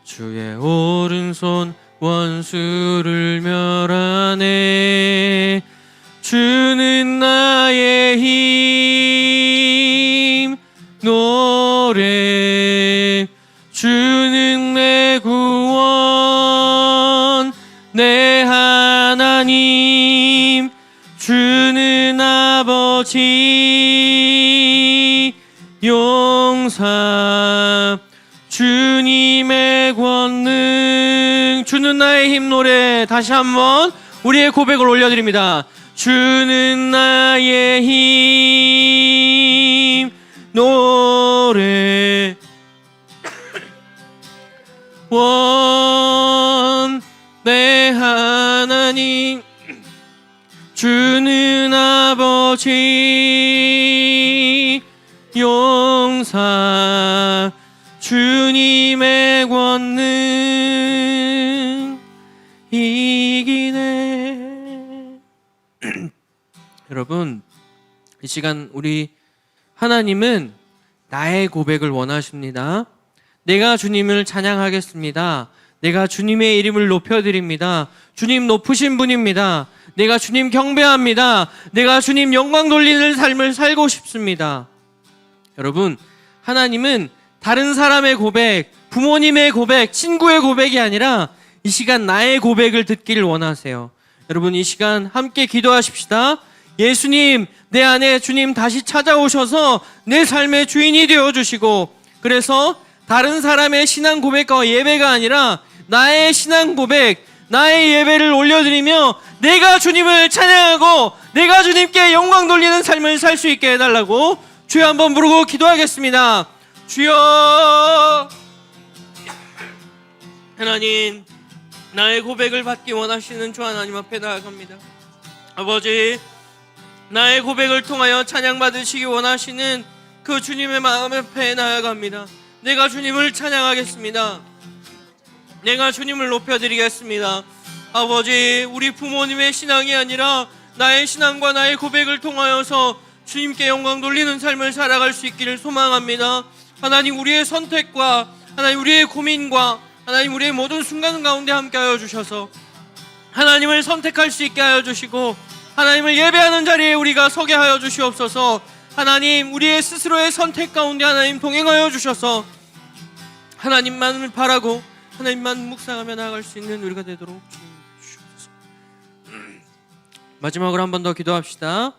주의 오른손 원수를 멸하네. 주는 나의 힘 노래. 주는 내 구원 내 하나님. 주는 아버지 용사. 주님의 권능. 주는 나의 힘 노래. 다시 한번 우리의 고백을 올려드립니다. 주는 나의 힘 노래. 원 내 하나님. 주는 아버지 용사. 주님의 권능 이기네. 여러분, 이 시간 우리 하나님은 나의 고백을 원하십니다. 내가 주님을 찬양하겠습니다. 내가 주님의 이름을 높여드립니다. 주님 높으신 분입니다. 내가 주님 경배합니다. 내가 주님 영광 돌리는 삶을 살고 싶습니다. 여러분, 하나님은 다른 사람의 고백, 부모님의 고백, 친구의 고백이 아니라 이 시간 나의 고백을 듣기를 원하세요. 여러분, 이 시간 함께 기도하십시다. 예수님, 내 안에 주님 다시 찾아오셔서 내 삶의 주인이 되어주시고, 그래서 다른 사람의 신앙 고백과 예배가 아니라 나의 신앙 고백, 나의 예배를 올려드리며 내가 주님을 찬양하고 내가 주님께 영광 돌리는 삶을 살 수 있게 해달라고 주여 한번 부르고 기도하겠습니다. 주여, 하나님, 나의 고백을 받기 원하시는 주 하나님 앞에 나아갑니다. 아버지, 나의 고백을 통하여 찬양받으시기 원하시는 그 주님의 마음 앞에 나아갑니다. 내가 주님을 찬양하겠습니다. 내가 주님을 높여드리겠습니다. 아버지, 우리 부모님의 신앙이 아니라 나의 신앙과 나의 고백을 통하여서 주님께 영광 돌리는 삶을 살아갈 수 있기를 소망합니다. 하나님, 우리의 선택과 하나님 우리의 고민과 하나님 우리의 모든 순간 가운데 함께하여 주셔서 하나님을 선택할 수 있게 하여 주시고 하나님을 예배하는 자리에 우리가 서게 하여 주시옵소서. 하나님, 우리의 스스로의 선택 가운데 하나님 동행하여 주셔서 하나님만을 바라고 하나님만 묵상하며 나아갈 수 있는 우리가 되도록 주님 주시옵소서. 마지막으로 한 번 더 기도합시다.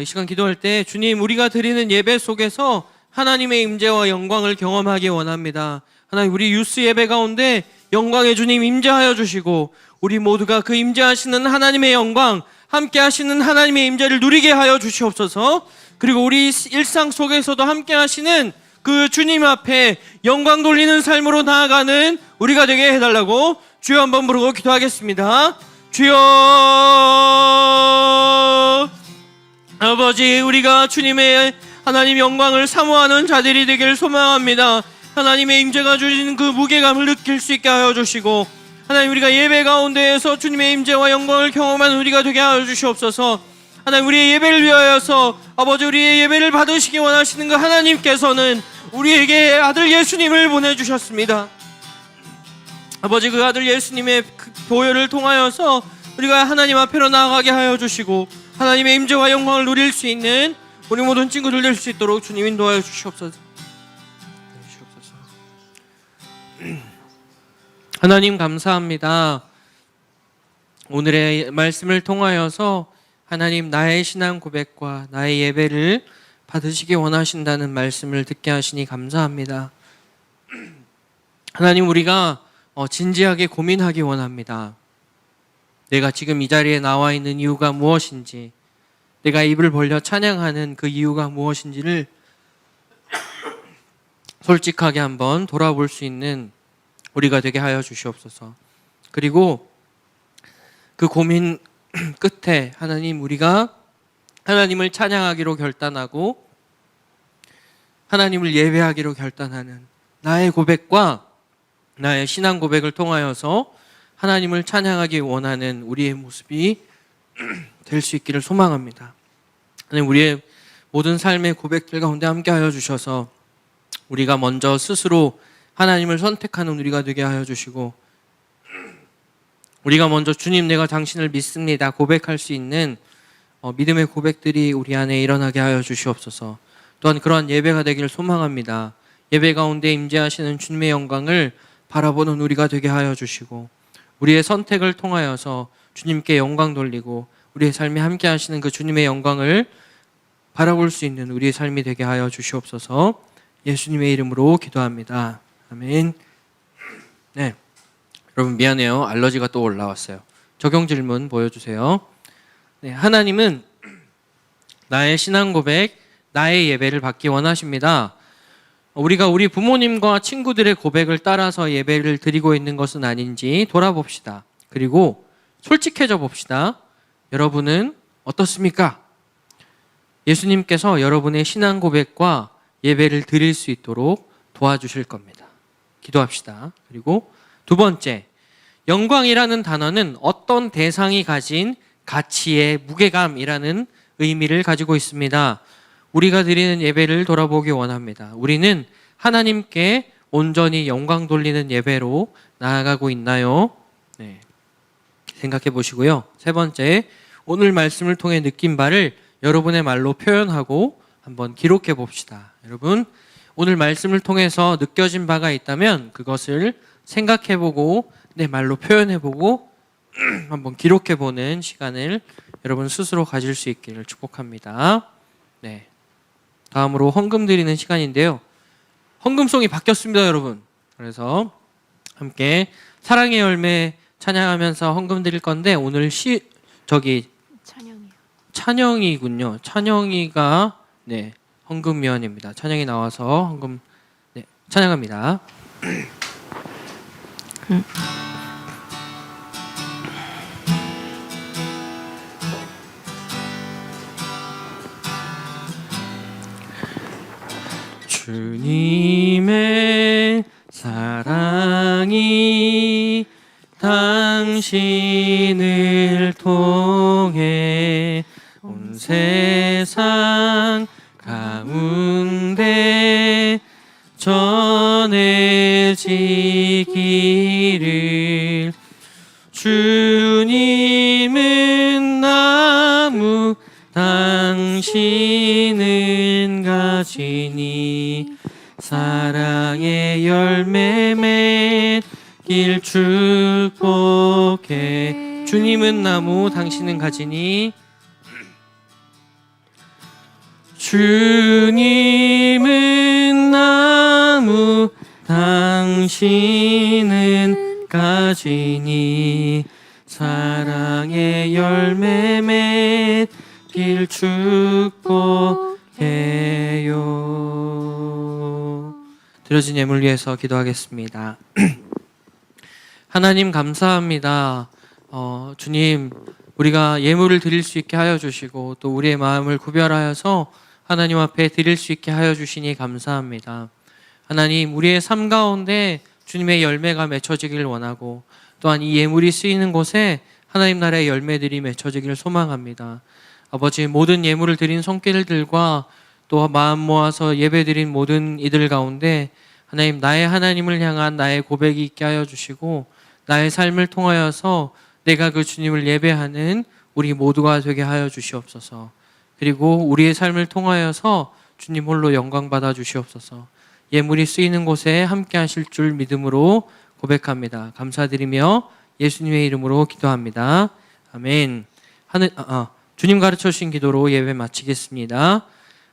이 시간 기도할 때 주님, 우리가 드리는 예배 속에서 하나님의 임재와 영광을 경험하기 원합니다. 하나님, 우리 유스 예배 가운데 영광의 주님 임재하여 주시고 우리 모두가 그 임재하시는 하나님의 영광, 함께 하시는 하나님의 임재를 누리게 하여 주시옵소서. 그리고 우리 일상 속에서도 함께 하시는 그 주님 앞에 영광 돌리는 삶으로 나아가는 우리가 되게 해달라고 주여 한번 부르고 기도하겠습니다. 주여, 아버지, 우리가 주님의 하나님 영광을 사모하는 자들이 되길 소망합니다. 하나님의 임재가 주신 그 무게감을 느낄 수 있게 하여 주시고 하나님, 우리가 예배 가운데에서 주님의 임재와 영광을 경험하는 우리가 되게 하여 주시옵소서. 하나님, 우리의 예배를 위하여서 아버지, 우리의 예배를 받으시기 원하시는 그 하나님께서는 우리에게 아들 예수님을 보내주셨습니다. 아버지, 그 아들 예수님의 그 보혈을 통하여서 우리가 하나님 앞으로 나아가게 하여 주시고 하나님의 임재와 영광을 누릴 수 있는 우리 모든 친구들 될 수 있도록 주님 인도하여 주시옵소서. 하나님, 감사합니다. 오늘의 말씀을 통하여서 하나님, 나의 신앙 고백과 나의 예배를 받으시기 원하신다는 말씀을 듣게 하시니 감사합니다. 하나님, 우리가 진지하게 고민하기 원합니다. 내가 지금 이 자리에 나와 있는 이유가 무엇인지, 내가 입을 벌려 찬양하는 그 이유가 무엇인지를 솔직하게 한번 돌아볼 수 있는 우리가 되게 하여 주시옵소서. 그리고 그 고민 끝에 하나님, 우리가 하나님을 찬양하기로 결단하고 하나님을 예배하기로 결단하는 나의 고백과 나의 신앙 고백을 통하여서 하나님을 찬양하기 원하는 우리의 모습이 될 수 있기를 소망합니다. 하나님, 우리의 모든 삶의 고백들 가운데 함께하여 주셔서 우리가 먼저 스스로 하나님을 선택하는 우리가 되게 하여 주시고 우리가 먼저 주님, 내가 당신을 믿습니다 고백할 수 있는 믿음의 고백들이 우리 안에 일어나게 하여 주시옵소서. 또한 그러한 예배가 되기를 소망합니다. 예배 가운데 임재하시는 주님의 영광을 바라보는 우리가 되게 하여 주시고 우리의 선택을 통하여서 주님께 영광 돌리고 우리의 삶에 함께 하시는 그 주님의 영광을 바라볼 수 있는 우리의 삶이 되게 하여 주시옵소서. 예수님의 이름으로 기도합니다. 아멘. 네, 여러분 미안해요. 알러지가 또 올라왔어요. 적용 질문 보여주세요. 네, 하나님은 나의 신앙 고백, 나의 예배를 받기 원하십니다. 우리가 우리 부모님과 친구들의 고백을 따라서 예배를 드리고 있는 것은 아닌지 돌아봅시다. 그리고 솔직해져 봅시다. 여러분은 어떻습니까? 예수님께서 여러분의 신앙 고백과 예배를 드릴 수 있도록 도와주실 겁니다. 기도합시다. 그리고 두 번째, 영광이라는 단어는 어떤 대상이 가진 가치의 무게감이라는 의미를 가지고 있습니다. 우리가 드리는 예배를 돌아보기 원합니다. 우리는 하나님께 온전히 영광 돌리는 예배로 나아가고 있나요? 네, 생각해 보시고요. 세 번째, 오늘 말씀을 통해 느낀 바를 여러분의 말로 표현하고 한번 기록해 봅시다. 여러분, 오늘 말씀을 통해서 느껴진 바가 있다면 그것을 생각해 보고 내 말로 표현해 보고 한번 기록해 보는 시간을 여러분 스스로 가질 수 있기를 축복합니다. 네, 다음으로 헌금 드리는 시간인데요. 헌금송이 바뀌었습니다, 여러분. 그래서 함께 사랑의 열매 찬양하면서 헌금 드릴 건데 오늘 찬영이군요. 찬영이가 네, 헌금위원입니다. 찬영이 나와서 헌금 네, 찬양합니다. 주님의 사랑이 당신을 통해 온 세상 가운데 전해지기를 주님은 당신은 가지니 사랑의 열매 맺길 축복해. 주님은 나무 당신은 가지니 주님은 나무 당신은 가지니 사랑의 열매 맺길 축복해요. 드려진 예물 위해서 기도하겠습니다. 하나님 감사합니다. 주님, 우리가 예물을 드릴 수 있게 하여 주시고 또 우리의 마음을 구별하여서 하나님 앞에 드릴 수 있게 하여 주시니 감사합니다. 하나님, 우리의 삶 가운데 주님의 열매가 맺혀지길 원하고 또한 이 예물이 쓰이는 곳에 하나님 나라의 열매들이 맺혀지기를 소망합니다. 아버지, 모든 예물을 드린 손길들과 또 마음 모아서 예배드린 모든 이들 가운데 하나님, 나의 하나님을 향한 나의 고백이 있게 하여 주시고 나의 삶을 통하여서 내가 그 주님을 예배하는 우리 모두가 되게 하여 주시옵소서. 그리고 우리의 삶을 통하여서 주님 홀로 영광 받아 주시옵소서. 예물이 쓰이는 곳에 함께 하실 줄 믿음으로 고백합니다. 감사드리며 예수님의 이름으로 기도합니다. 아멘. 주님 가르쳐 주신 기도로 예배 마치겠습니다.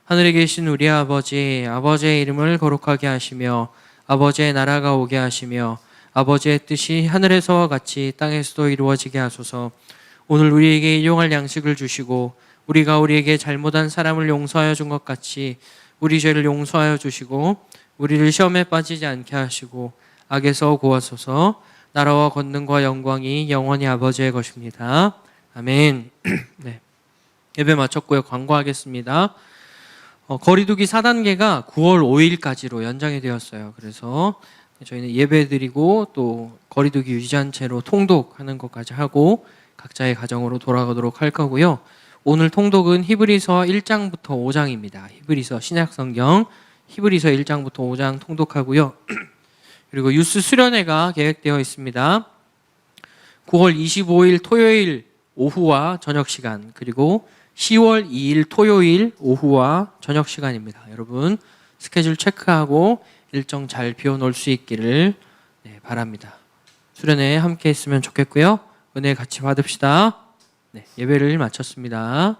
하늘에 계신 우리 아버지, 아버지의 이름을 거룩하게 하시며 아버지의 나라가 오게 하시며 아버지의 뜻이 하늘에서와 같이 땅에서도 이루어지게 하소서. 오늘 우리에게 일용할 양식을 주시고 우리가 우리에게 잘못한 사람을 용서하여 준 것 같이 우리 죄를 용서하여 주시고 우리를 시험에 빠지지 않게 하시고 악에서 구하소서. 나라와 권능과 영광이 영원히 아버지의 것입니다. 아멘. 네. 예배 마쳤고요. 광고하겠습니다. 거리두기 4단계가 9월 5일까지로 연장이 되었어요. 그래서 저희는 예배 드리고 또 거리두기 유지한 채로 통독하는 것까지 하고 각자의 가정으로 돌아가도록 할 거고요. 오늘 통독은 히브리서 1장부터 5장입니다. 히브리서 신약성경 히브리서 1장부터 5장 통독하고요. 그리고 유스 수련회가 계획되어 있습니다. 9월 25일 토요일 오후와 저녁 시간, 그리고 10월 2일 토요일 오후와 저녁 시간입니다. 여러분 스케줄 체크하고 일정 잘 비워놓을 수 있기를 바랍니다. 수련회에 함께 했으면 좋겠고요. 은혜 같이 받읍시다. 예배를 마쳤습니다.